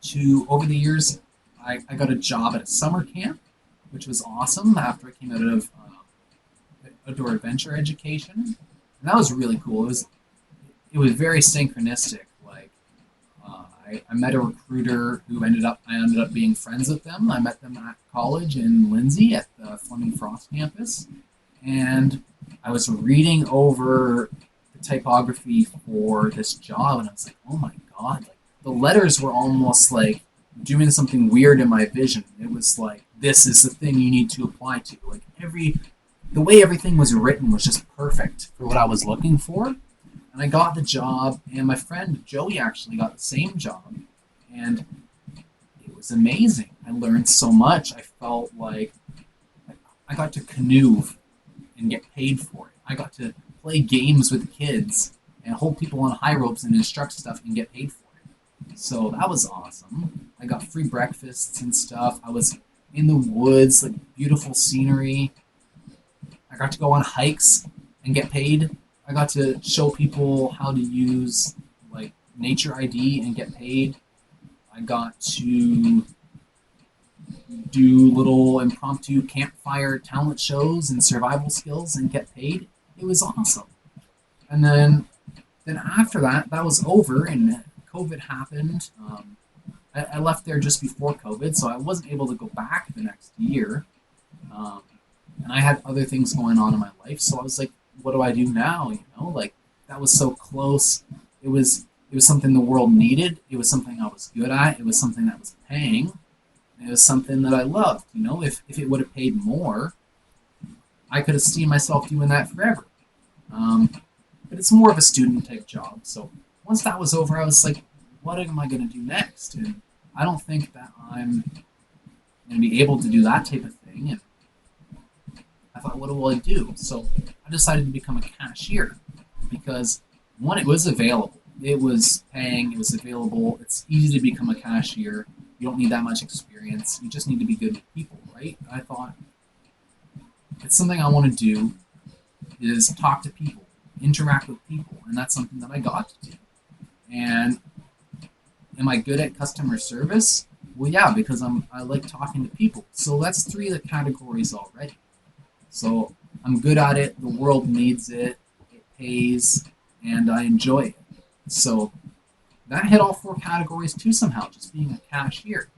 to over the years, I got a job at a summer camp, which was awesome after I came out of outdoor adventure education. And that was really cool. It was very synchronistic. Like I met a recruiter who I ended up being friends with them. I met them at college in Lindsay at the Fleming Frost campus, and I was reading over the typography for this job, and I was like, oh my god! Like the letters were almost like doing something weird in my vision. It was like this is the thing you need to apply to. Like the way everything was written was just perfect for what I was looking for. And I got the job, and my friend Joey actually got the same job, and it was amazing. I learned so much. I felt like I got to canoe and get paid for it. I got to play games with kids and hold people on high ropes and instruct stuff and get paid for it. So that was awesome. I got free breakfasts and stuff. I was in the woods, like beautiful scenery. I got to go on hikes and get paid. I got to show people how to use like Nature ID and get paid. I got to do little impromptu campfire talent shows and survival skills and get paid. It was awesome. And then after that was over and COVID happened. I left there just before COVID, so I wasn't able to go back the next year. Um, and I had other things going on in my life, so I was like, what do I do now? Like that was so close. It was something the world needed. It was something I was good at. It was something that was paying. And it was something that I loved. If it would have paid more, I could have seen myself doing that forever. But it's more of a student type job. So once that was over, I was like, what am I going to do next? And I don't think that I'm going to be able to do that type of thing. And I thought, what will I do? So I decided to become a cashier because one, it was available. It was paying. It was available. It's easy to become a cashier. You don't need that much experience. You just need to be good with people, right? I thought it's something I want to do is talk to people, interact with people, and that's something that I got to do. And am I good at customer service? Well, yeah, because I like talking to people. So that's three of the categories already. So I'm good at it. The world needs it. It pays, and I enjoy it. So that hit all four categories too somehow, just being a cashier.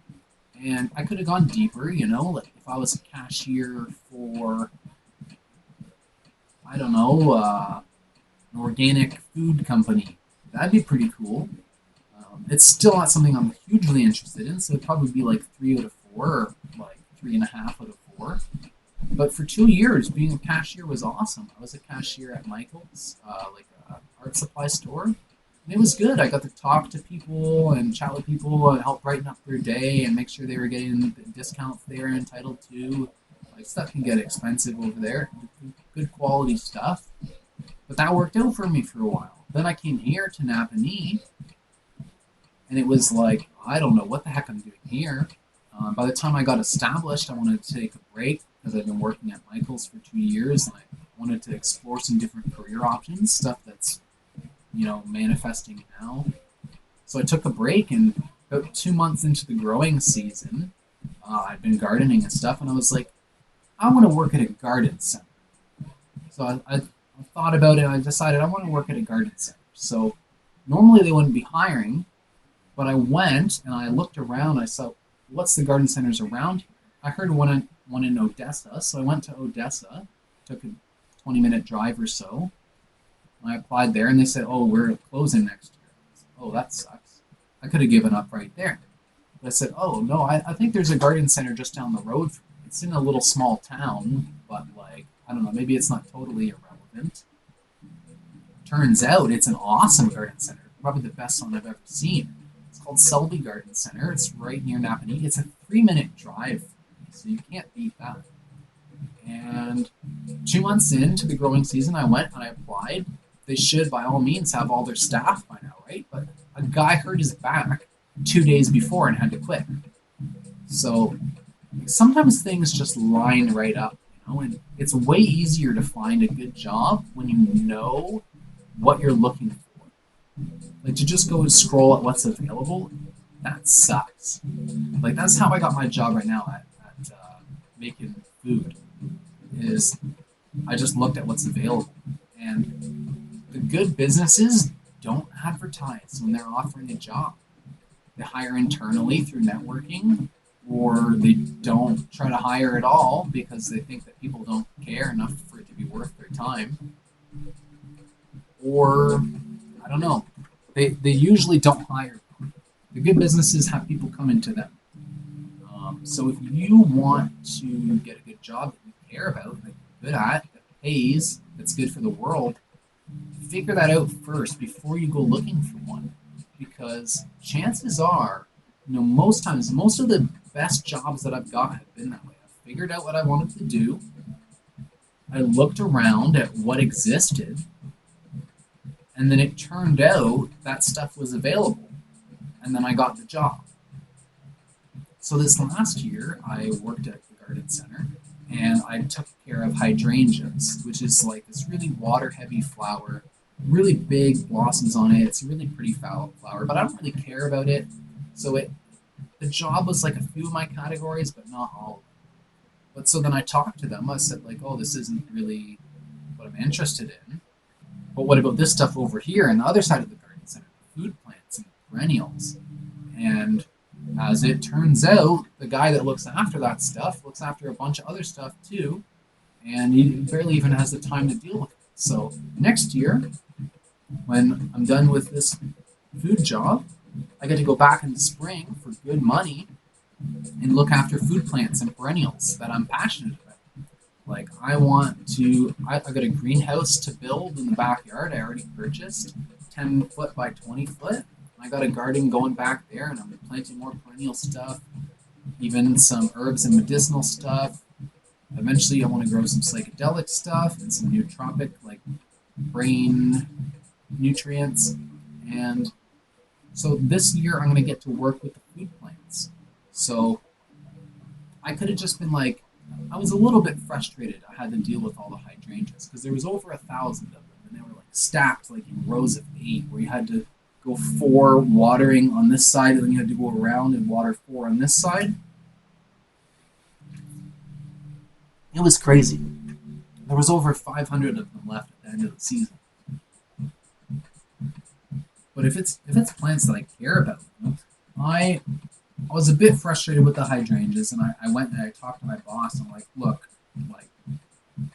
And I could have gone deeper, like if I was a cashier for, I don't know, an organic food company. That'd be pretty cool. It's still not something I'm hugely interested in, so it'd probably be like 3 out of 4, or like 3.5 out of 4. But for 2 years, being a cashier was awesome. I was a cashier at Michael's, like a art supply store. And it was good. I got to talk to people and chat with people and help brighten up their day and make sure they were getting the discounts they were entitled to. Like stuff can get expensive over there. Good quality stuff. But that worked out for me for a while. Then I came here to Napanee, and it was like, I don't know what the heck I'm doing here. By the time I got established, I wanted to take a break because I've been working at Michael's for 2 years, and I wanted to explore some different career options, stuff that's manifesting now. So I took a break, and about 2 months into the growing season, I'd been gardening and stuff, and I was like, I want to work at a garden center. So I thought about it, and I decided I want to work at a garden center. So normally they wouldn't be hiring, but I went and I looked around. I saw what's the garden centers around here. I heard one in Odessa, so I went to Odessa, took a 20-minute drive or so. I applied there, and they said, "Oh, we're closing next year." I said, "Oh, that sucks." I could have given up right there. But I said, "Oh no, I think there's a garden center just down the road from me. It's in a little small town, but like I don't know, maybe it's not totally irrelevant." Turns out it's an awesome garden center, probably the best one I've ever seen. It's called Selby Garden Center. It's right near Napanee. It's a 3-minute drive, so you can't beat that. And 2 months into the growing season, I went and I applied. They should, by all means, have all their staff by now, right? But a guy hurt his back 2 days before and had to quit. So sometimes things just line right up, and it's way easier to find a good job when you know what you're looking for. Like to just go and scroll at what's available, that sucks. Like that's how I got my job right now at making food. Is I just looked at what's available, and the good businesses don't advertise when they're offering a job. They hire internally through networking, or they don't try to hire at all because they think that people don't care enough for it to be worth their time. Or I don't know. They usually don't hire. The good businesses have people come into them. So if you want to get a good job that you care about, that you're good at, that pays, that's good for the world, figure that out first before you go looking for one. Because chances are, most times, most of the best jobs that I've got have been that way. I figured out what I wanted to do. I looked around at what existed, and then it turned out that stuff was available, and then I got the job. So this last year, I worked at the garden center, and I took care of hydrangeas, which is like this really water-heavy flower, really big blossoms on it. It's a really pretty flower, but I don't really care about it. So the job was like a few of my categories, but not all of them. But so then I talked to them. I said like, oh, this isn't really what I'm interested in. But what about this stuff over here on the other side of the garden center, food plants and perennials? And as it turns out, the guy that looks after that stuff looks after a bunch of other stuff too, and he barely even has the time to deal with it. So next year, when I'm done with this food job, I get to go back in the spring for good money and look after food plants and perennials that I'm passionate about. Like I got a greenhouse to build in the backyard. I already purchased 10 foot by 20 foot. I got a garden going back there, and I'm planting more perennial stuff, even some herbs and medicinal stuff. Eventually, I want to grow some psychedelic stuff and some nootropic, like brain nutrients. And so this year, I'm going to get to work with the food plants. So I could have just been like, I was a little bit frustrated. I had to deal with all the hydrangeas because there was over 1,000 of them, and they were like stacked like in rows of 8, where you had to go 4 watering on this side, and then you had to go around and water 4 on this side. It was crazy. There was over 500 of them left at the end of the season. But if it's plants that I care about, I was a bit frustrated with the hydrangeas, and I went and I talked to my boss. And I'm like, look, like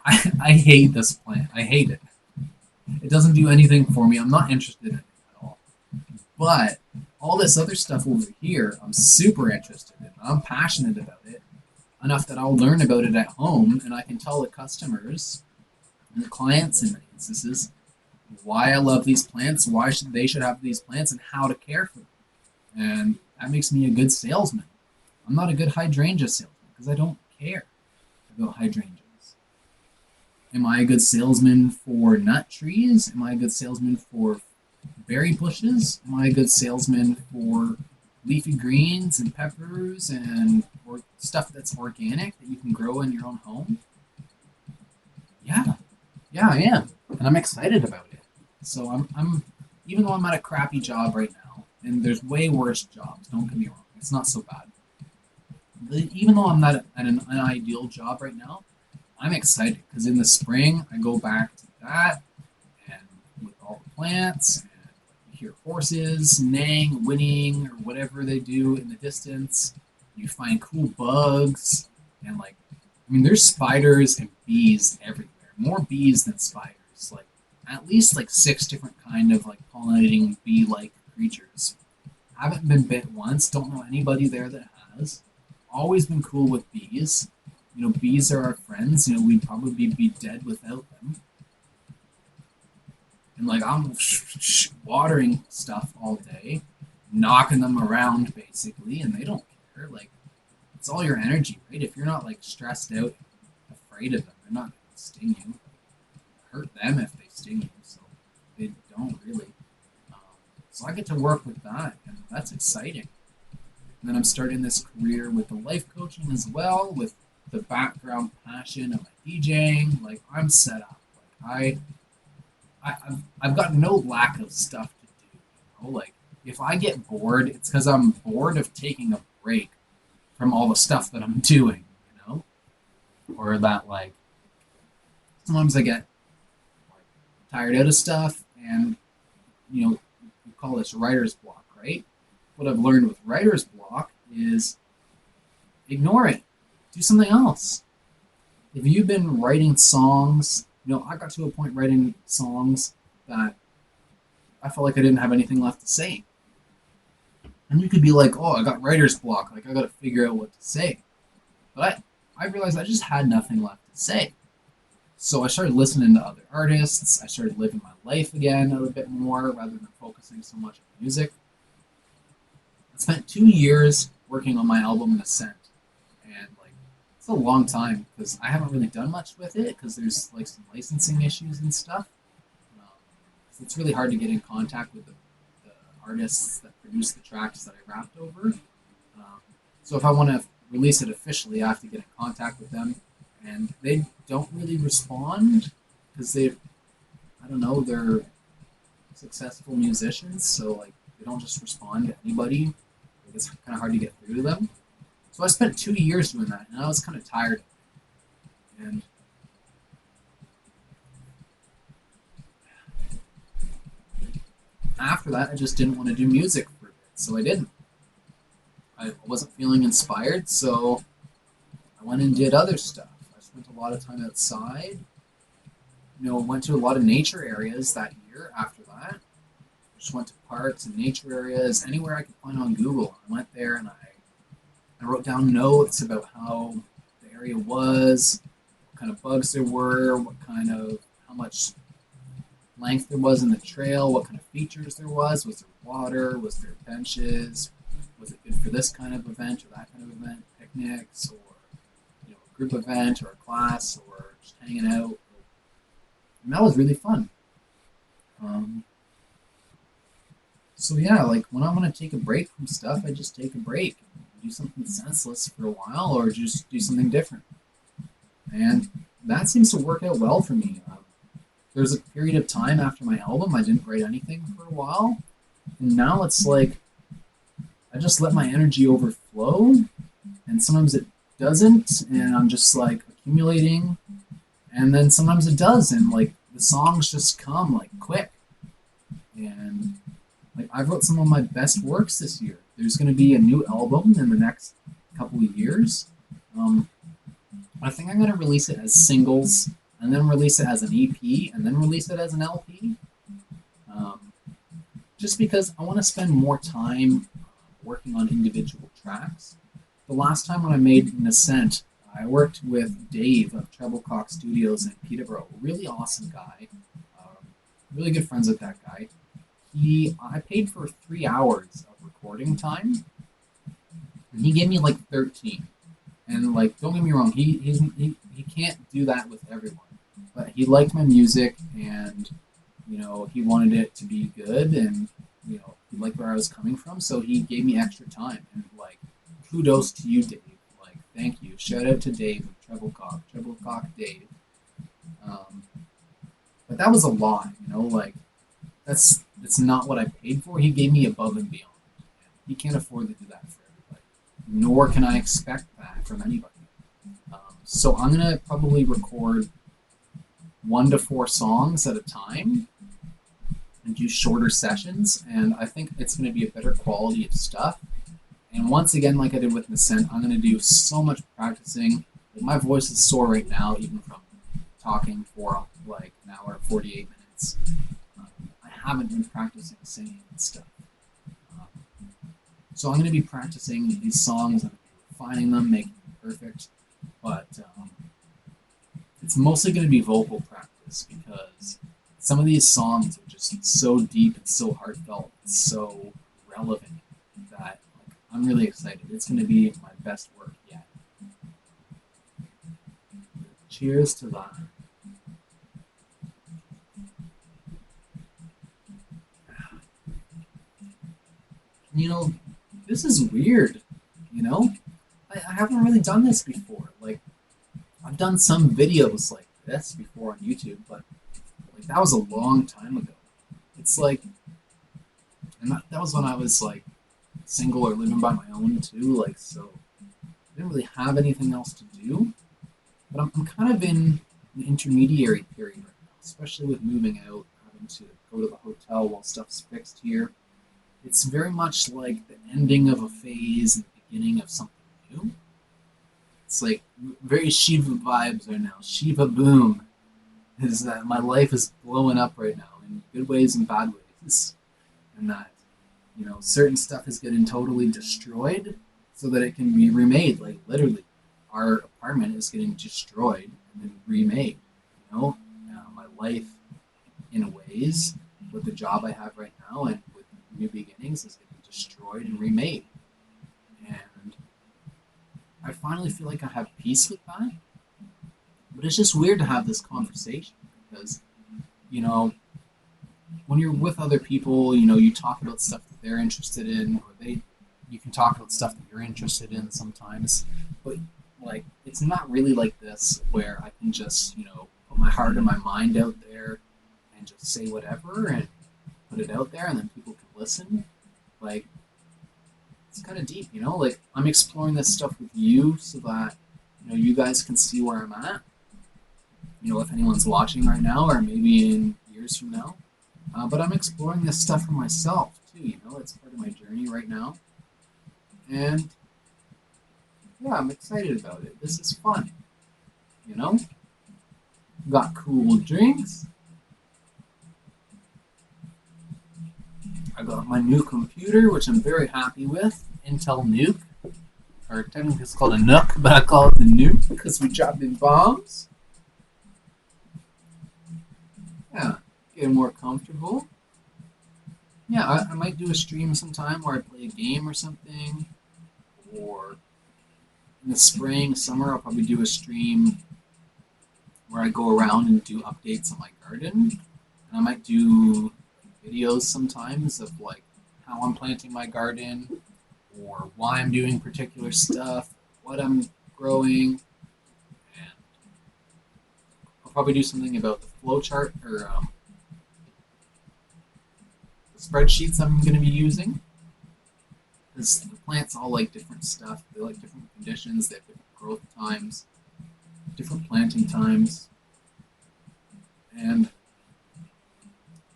I hate this plant. I hate it. It doesn't do anything for me. I'm not interested in it at all. But all this other stuff over here, I'm super interested in. I'm passionate about it enough that I'll learn about it at home, and I can tell the customers and the clients in many instances why I love these plants, why they should have these plants, and how to care for them. And that makes me a good salesman. I'm not a good hydrangea salesman because I don't care about hydrangeas. Am I a good salesman for nut trees? Am I a good salesman for berry bushes? Am I a good salesman for leafy greens and peppers and or stuff that's organic that you can grow in your own home? Yeah, yeah, I am, and I'm excited about it. So I'm even though I'm at a crappy job right now, and there's way worse jobs. Don't get me wrong, it's not so bad. Even though I'm not at an unideal job right now, I'm excited because in the spring I go back to that and with all the plants and you hear horses neighing, whinnying, or whatever they do in the distance. You find cool bugs and there's spiders and bees everywhere. More bees than spiders. Like at least like 6 different kind of like pollinating bee-like creatures. Haven't been bit once. Don't know anybody there that has. Always been cool with bees. Bees are our friends. We'd probably be dead without them. And I'm watering stuff all day, knocking them around basically, and they don't care. It's all your energy, right? If you're not stressed out, afraid of them, they're not going to sting you. Hurt them if they sting you, so they don't really. So I get to work with that, and that's exciting. And then I'm starting this career with the life coaching as well, with the background passion of my DJing. Like I'm set up. Like I've got no lack of stuff to do. Like if I get bored, it's because I'm bored of taking a break from all the stuff that I'm doing. Or that like sometimes I get like, tired out of stuff, and you call this writer's block, right? What I've learned with writer's block is ignore it, do something else. If you've been writing songs, I got to a point writing songs that I felt like I didn't have anything left to say. And you could be like, oh, I got writer's block, like I got to figure out what to say. But I realized I just had nothing left to say. So I started listening to other artists. I started living my life again a little bit more rather than focusing so much on music. I spent 2 years working on my album Ascent, and like it's a long time because I haven't really done much with it because there's like some licensing issues and stuff. So it's really hard to get in contact with the artists that produce the tracks that I rapped over. So if I want to release it officially, I have to get in contact with them, and they don't really respond because I don't know, they're successful musicians, so like they don't just respond to anybody. Like, it's kind of hard to get through to them. So I spent 2 years doing that, and I was kind of tired of it. And after that, I just didn't want to do music for a bit, so I didn't. I wasn't feeling inspired, so I went and did other stuff. I spent a lot of time outside. Went to a lot of nature areas that year after that. Just went to parks and nature areas, anywhere I could find on Google. I went there and I wrote down notes about how the area was, what kind of bugs there were, how much length there was in the trail, what kind of features there was there water, was there benches, was it good for this kind of event or that kind of event, picnics, or a group event or a class or just hanging out. And that was really fun. So yeah, like when I want to take a break from stuff, I just take a break, do something senseless for a while, or just do something different. And that seems to work out well for me. There was a period of time after my album I didn't write anything for a while, and now it's like I just let my energy overflow, and sometimes it doesn't, and I'm just like accumulating, and then sometimes it does, and like the songs just come like quick. And like I wrote some of my best works this year. There's going to be a new album in the next couple of years. I think I'm going to release it as singles, and then release it as an EP, and then release it as an LP. Just because I want to spend more time working on individual tracks. The last time when I made an Ascent, I worked with Dave of Treblecock Studios in Peterborough. Really awesome guy. Really good friends with that guy. I paid for 3 hours of recording time, and he gave me like 13. And like, don't get me wrong, he can't do that with everyone. But he liked my music, and he wanted it to be good, and he liked where I was coming from, so he gave me extra time. And like, kudos to you, Dave. Like, thank you. Shout out to Dave of Treblecock Dave. But that was a lot, like that's not what I paid for. He gave me above and beyond. He can't afford to do that for everybody, nor can I expect that from anybody. So I'm gonna probably record 1 to 4 songs at a time and do shorter sessions, and I think it's going to be a better quality of stuff. And once again, like I did with Ascent, I'm going to do so much practicing. Like, my voice is sore right now, even from talking for like an hour and 48 minutes. I haven't been practicing singing and stuff. So I'm going to be practicing these songs and refining them, making them perfect. But it's mostly going to be vocal practice because some of these songs are just so deep and so heartfelt and so relevant that I'm really excited. It's going to be my best work yet. Cheers to that. This is weird. You know, I haven't really done this before. Like, I've done some videos like this before on YouTube, but like that was a long time ago. It's like, and that was when I was like single or living by my own too. Like, so I didn't really have anything else to do. But I'm kind of in an intermediary period right now, especially with moving out, having to go to the hotel while stuff's fixed here. It's very much like the ending of a phase and the beginning of something new. It's like very Shiva vibes right now. Shiva boom is that my life is blowing up right now in good ways and bad ways, and that certain stuff is getting totally destroyed so that it can be remade. Like literally, our apartment is getting destroyed and then remade. My life in ways with the job I have right now and with new beginnings is getting destroyed and remade. And I finally feel like I have peace with that. But it's just weird to have this conversation because, you know, when you're with other people, you talk about stuff that they're interested in, or you can talk about stuff that you're interested in sometimes. But like, it's not really like this where I can just, put my heart and my mind out there and just say whatever and put it out there and then people can listen. Like, it's kind of deep, Like, I'm exploring this stuff with you so that, you guys can see where I'm at. If anyone's watching right now or maybe in years from now. But I'm exploring this stuff for myself too, It's part of my journey right now. And yeah, I'm excited about it. This is fun, you know? Got cool drinks. I got my new computer, which I'm very happy with. Intel Nuke. Or technically it's called a Nook, but I call it the Nuke because we dropped in bombs. Yeah, getting more comfortable. Yeah, I might do a stream sometime where I play a game or something. Or in the spring, summer, I'll probably do a stream where I go around and do updates on my garden. And I might do videos sometimes of like how I'm planting my garden or why I'm doing particular stuff, what I'm growing. And I'll probably do something about the flowchart or the spreadsheets I'm going to be using. Because the plants all like different stuff. They like different conditions. They have different growth times, different planting times. And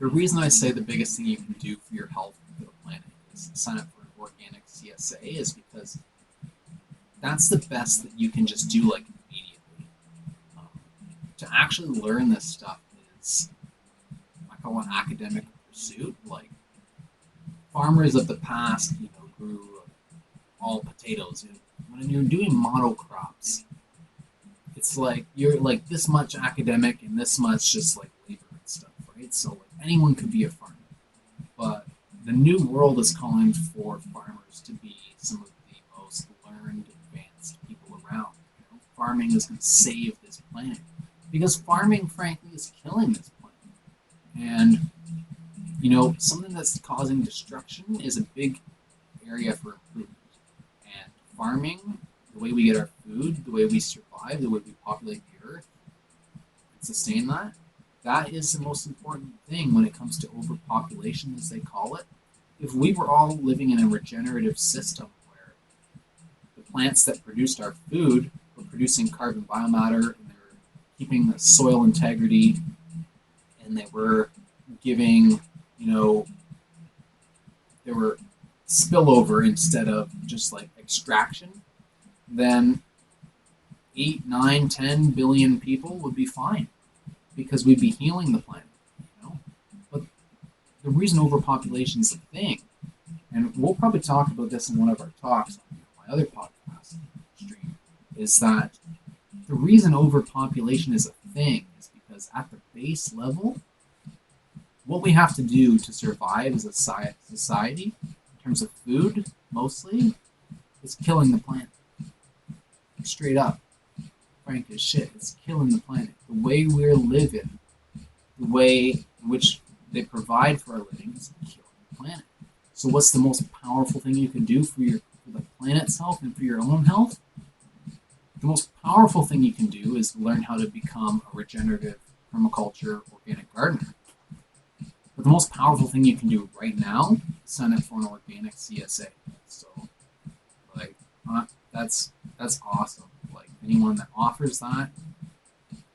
the reason I say the biggest thing you can do for your health for the planet is sign up for an organic CSA is because that's the best that you can just do like immediately. To actually learn this stuff is, I call it academic pursuit. Like farmers of the past, grew all potatoes. When you're doing monocrops, it's like you're like this much academic and this much just like labor and stuff, right? So like anyone could be a farmer, but the new world is calling for farmers to be some of the most learned, advanced people around. Farming is going to save this planet because farming, frankly, is killing this planet. And something that's causing destruction is a big area for improvement. And farming, the way we get our food, the way we survive, the way we populate the earth, and sustain that, that is the most important thing when it comes to overpopulation, as they call it. If we were all living in a regenerative system where the plants that produced our food were producing carbon biomatter and they were keeping the soil integrity and they were giving, they were spillover instead of just like extraction, then 8, 9, 10 billion people would be fine because we'd be healing the planet, But the reason overpopulation is a thing, and we'll probably talk about this in one of our talks on my other podcast stream, is that the reason overpopulation is a thing is because at the base level, what we have to do to survive as a society, in terms of food, mostly, is killing the planet. Straight up. Frank as shit. It's killing the planet. The way we're living, the way in which they provide for our living is killing the planet. So what's the most powerful thing you can do for the planet's health and for your own health, the most powerful thing you can do is learn how to become a regenerative permaculture organic gardener. But the most powerful thing you can do right now is sign up for an organic CSA. So, like, that's awesome. Like, anyone that offers that,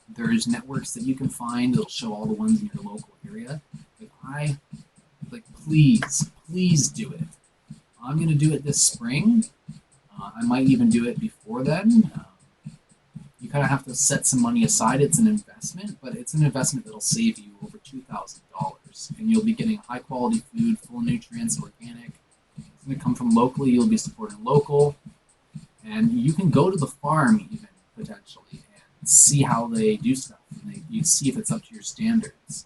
there's networks that you can find that'll show all the ones in your local area. Please do it. I'm gonna do it this spring. I might even do it before then. You kind of have to set some money aside. It's an investment, but it's an investment that'll save you over $2,000, and you'll be getting high quality food, full of nutrients, organic. It's going to come from locally. You'll be supporting local, and you can go to the farm even potentially and see how they do stuff. And you see if it's up to your standards,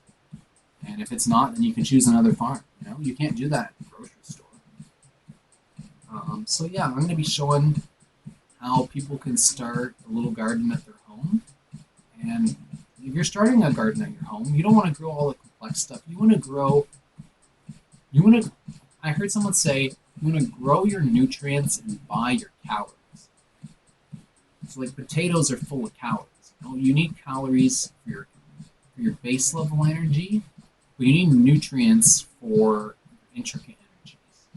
and if it's not, then you can choose another farm. You can't do that at the grocery store. So yeah, I'm going to be showing how people can start a little garden at their home. And if you're starting a garden at your home, you don't want to grow all the complex stuff. I heard someone say, you want to grow your nutrients and buy your calories. So like potatoes are full of calories. You need calories for your base level energy, but you need nutrients for intricate energies.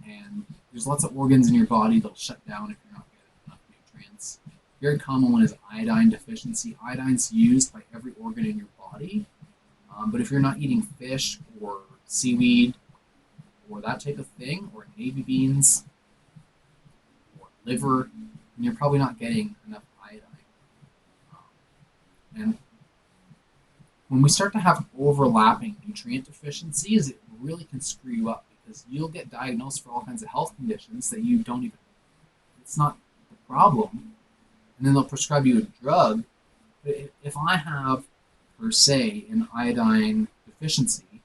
And there's lots of organs in your body that'll shut down if you're not getting enough nutrients. Very common one is iodine deficiency. Iodine's used by every organ in your body, but if you're not eating fish or seaweed or that type of thing, or navy beans or liver, then you're probably not getting enough iodine. And when we start to have overlapping nutrient deficiencies, it really can screw you up because you'll get diagnosed for all kinds of health conditions that you don't even, it's not the problem. And then they'll prescribe you a drug. But if I have, per se, an iodine deficiency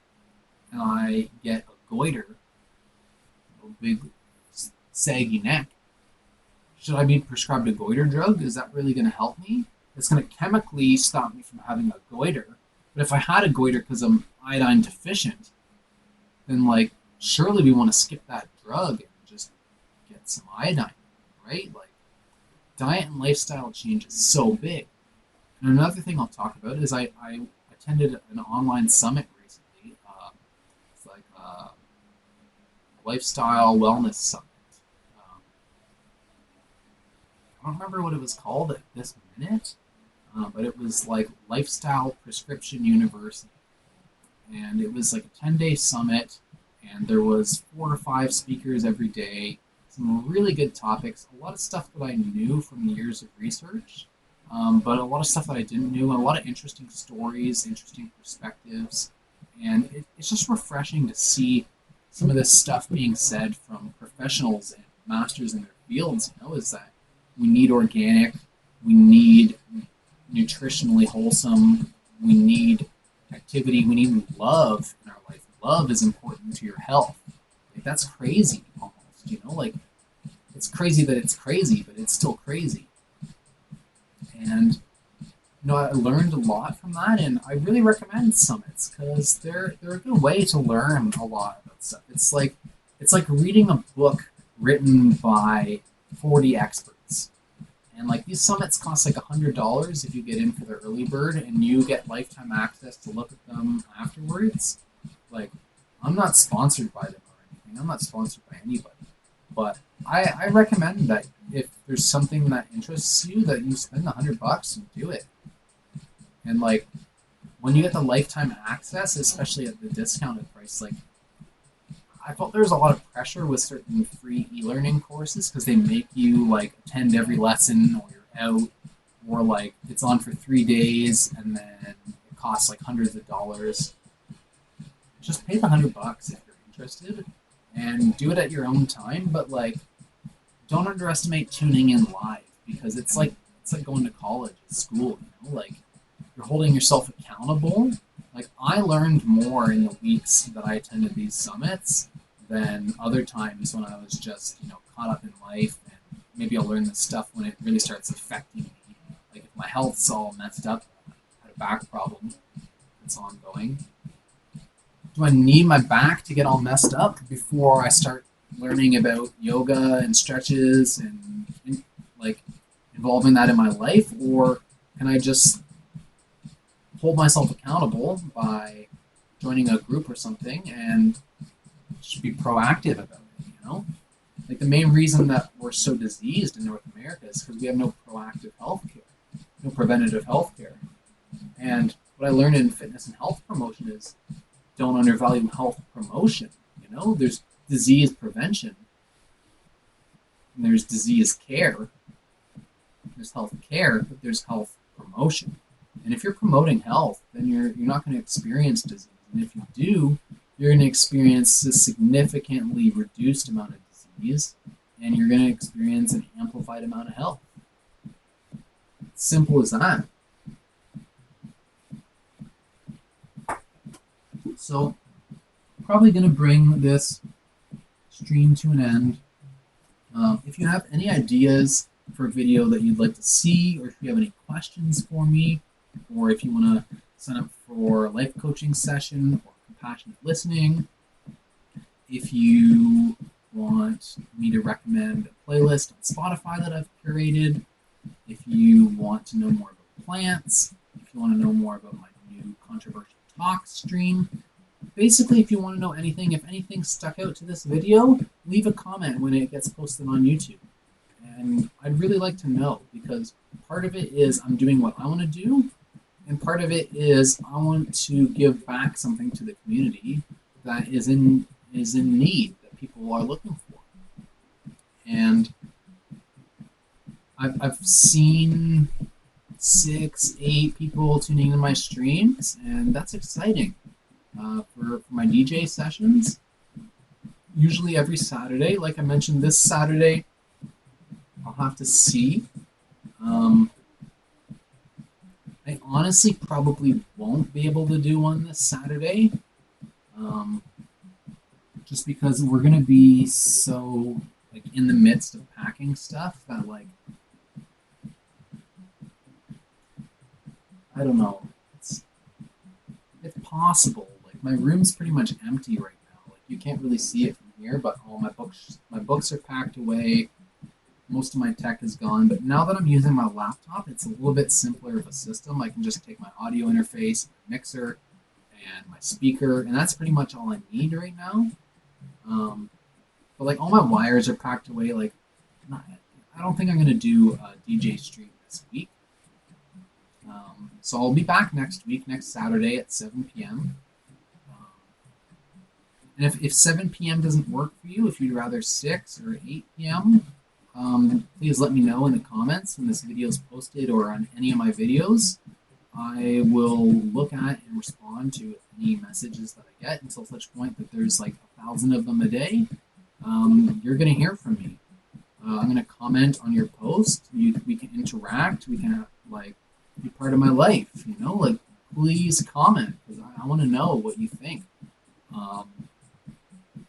and I get a goiter, a big saggy neck, should I be prescribed a goiter drug? Is that really going to help me? It's going to chemically stop me from having a goiter. But if I had a goiter because I'm iodine deficient, then surely we want to skip that drug and just get some iodine, right? Diet and lifestyle change is so big. And another thing I'll talk about is I attended an online summit recently. It's like a lifestyle wellness summit. I don't remember what it was called at this minute, but it was like Lifestyle Prescription University. And it was like a 10-day summit, and there was 4 or 5 speakers every day. Some really good topics, a lot of stuff that I knew from years of research, but a lot of stuff that I didn't know, a lot of interesting stories, interesting perspectives, and it's just refreshing to see some of this stuff being said from professionals and masters in their fields, is that we need organic, we need nutritionally wholesome, we need activity, we need love in our life. Love is important to your health. That's crazy almost, it's crazy that it's crazy, but it's still crazy. And I learned a lot from that, and I really recommend summits because they're a good way to learn a lot about stuff. It's like reading a book written by 40 experts. And these summits cost $100 if you get in for the early bird, and you get lifetime access to look at them afterwards. I'm not sponsored by them or anything. I'm not sponsored by anybody. But I recommend that if there's something that interests you, that you spend $100 and do it. And when you get the lifetime access, especially at the discounted price, I felt there was a lot of pressure with certain free e-learning courses because they make you attend every lesson, or you're out, or it's on for 3 days and then it costs hundreds of dollars. Just pay the $100 if you're interested and do it at your own time, but don't underestimate tuning in live because it's like going to college at school, you're holding yourself accountable. I learned more in the weeks that I attended these summits than other times when I was just, caught up in life, and maybe I'll learn this stuff when it really starts affecting me. If my health's all messed up, I had a back problem that's ongoing. Do I need my back to get all messed up before I start learning about yoga and stretches and like involving that in my life, or can I just hold myself accountable by joining a group or something and just be proactive about it, you know? Like the main reason that we're so diseased in North America is because we have no proactive health care, no preventative health care. And what I learned in fitness and health promotion is don't undervalue health promotion. You know, there's disease prevention, and there's disease care, there's health care, but there's health promotion. And if you're promoting health, then you're not going to experience disease. And if you do, you're going to experience a significantly reduced amount of disease, and you're going to experience an amplified amount of health. Simple as that. So, probably going to bring this stream to an end. If you have any ideas for a video that you'd like to see, or if you have any questions for me, or if you want to sign up for a life coaching session or compassionate listening, if you want me to recommend a playlist on Spotify that I've curated, if you want to know more about plants, if you want to know more about my new controversial talk stream, basically if you want to know anything, if anything stuck out to this video, leave a comment when it gets posted on YouTube. And I'd really like to know, because part of it is I'm doing what I want to do, and part of it is I want to give back something to the community that is in need, that people are looking for. And I've seen 6, 8 people tuning into my streams, and that's exciting. For my DJ sessions, usually every Saturday. Like I mentioned, this Saturday, I'll have to see. I honestly probably won't be able to do one this Saturday, just because we're gonna be so like in the midst of packing stuff that like I don't know. It's possible. Like my room's pretty much empty right now. Like you can't really see it from here, but all my books are packed away. Most of my tech is gone, but now that I'm using my laptop, it's a little bit simpler of a system. I can just take my audio interface, my mixer, and my speaker, and that's pretty much all I need right now. But like all my wires are packed away. Like, I don't think I'm gonna do a DJ stream this week. So I'll be back next week, next Saturday at 7 p.m. And if 7 p.m. doesn't work for you, if you'd rather 6 or 8 p.m., please let me know in the comments when this video is posted or on any of my videos. I will look at and respond to any messages that I get until such point that there's like 1,000 of them a day. You're going to hear from me. I'm going to comment on your post. We can interact. We can like be part of my life. You know, like please comment because I want to know what you think.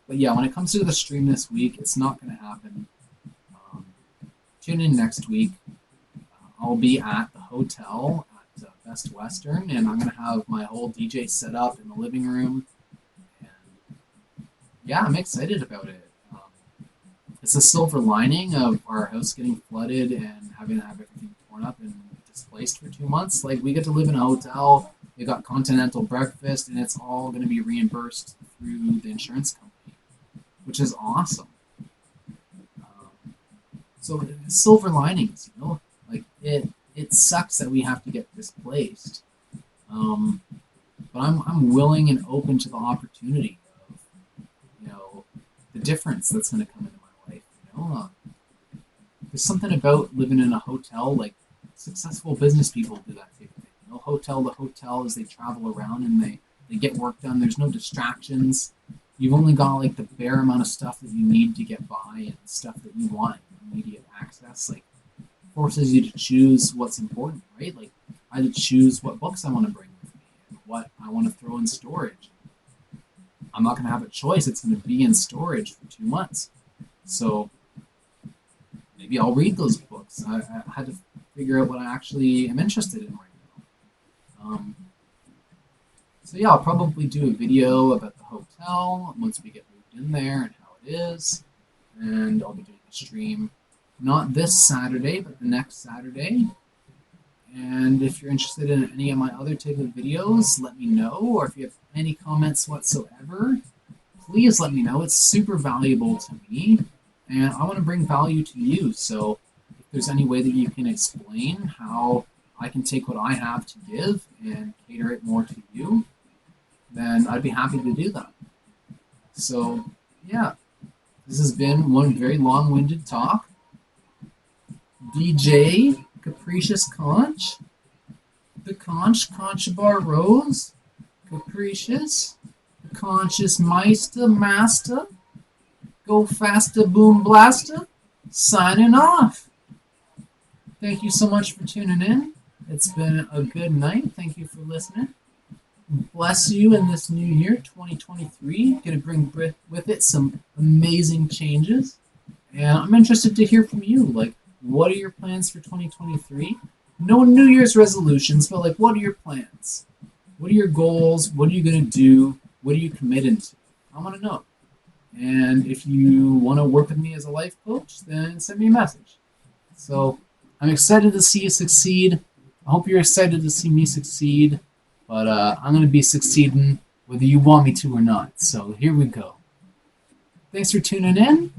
But yeah, when it comes to the stream this week, it's not going to happen. Tune in next week. I'll be at the hotel at Best Western, and I'm going to have my whole DJ set up in the living room. And yeah, I'm excited about it. It's a silver lining of our house getting flooded and having to have everything torn up and displaced for 2 months. Like, we get to live in a hotel, we got continental breakfast, and it's all going to be reimbursed through the insurance company, which is awesome. So silver linings, you know, like it sucks that we have to get displaced, but I'm willing and open to the opportunity of, you know, the difference that's going to come into my life. You know, there's something about living in a hotel. Like successful business people do that type of thing. You know, hotel to hotel as they travel around and they get work done. There's no distractions. You've only got like the bare amount of stuff that you need to get by and stuff that you want. Immediate access like forces you to choose what's important, right? Like I had to choose what books I want to bring with me and what I want to throw in storage. I'm not going to have a choice. It's going to be in storage for 2 months. So maybe I'll read those books. I had to figure out what I actually am interested in right now. So yeah, I'll probably do a video about the hotel once we get moved in there and how it is. and I'll be doing a stream not this Saturday, but the next Saturday. And if you're interested in any of my other type of videos, let me know. Or if you have any comments whatsoever, please let me know. It's super valuable to me, and I want to bring value to you. So if there's any way that you can explain how I can take what I have to give and cater it more to you, then I'd be happy to do that. So, yeah, this has been one very long-winded talk. DJ Capricious Conch, the Conch Bar Rose, Capricious, the Conch-ious Master, Go Faster Boom Blaster, signing off. Thank you so much for tuning in. It's been a good night. Thank you for listening. Bless you in this new year, 2023. Gonna bring with it some amazing changes. And I'm interested to hear from you. Like, what are your plans for 2023? No New Year's resolutions, but like, what are your plans? What are your goals? What are you gonna do? What are you committed to? I want to know. And if you want to work with me as a life coach, then send me a message. So I'm excited to see you succeed. I hope you're excited to see me succeed. But I'm going to be succeeding whether you want me to or not. So here we go. Thanks for tuning in.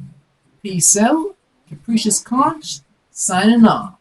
Peace out. Capricious Conch, signing off.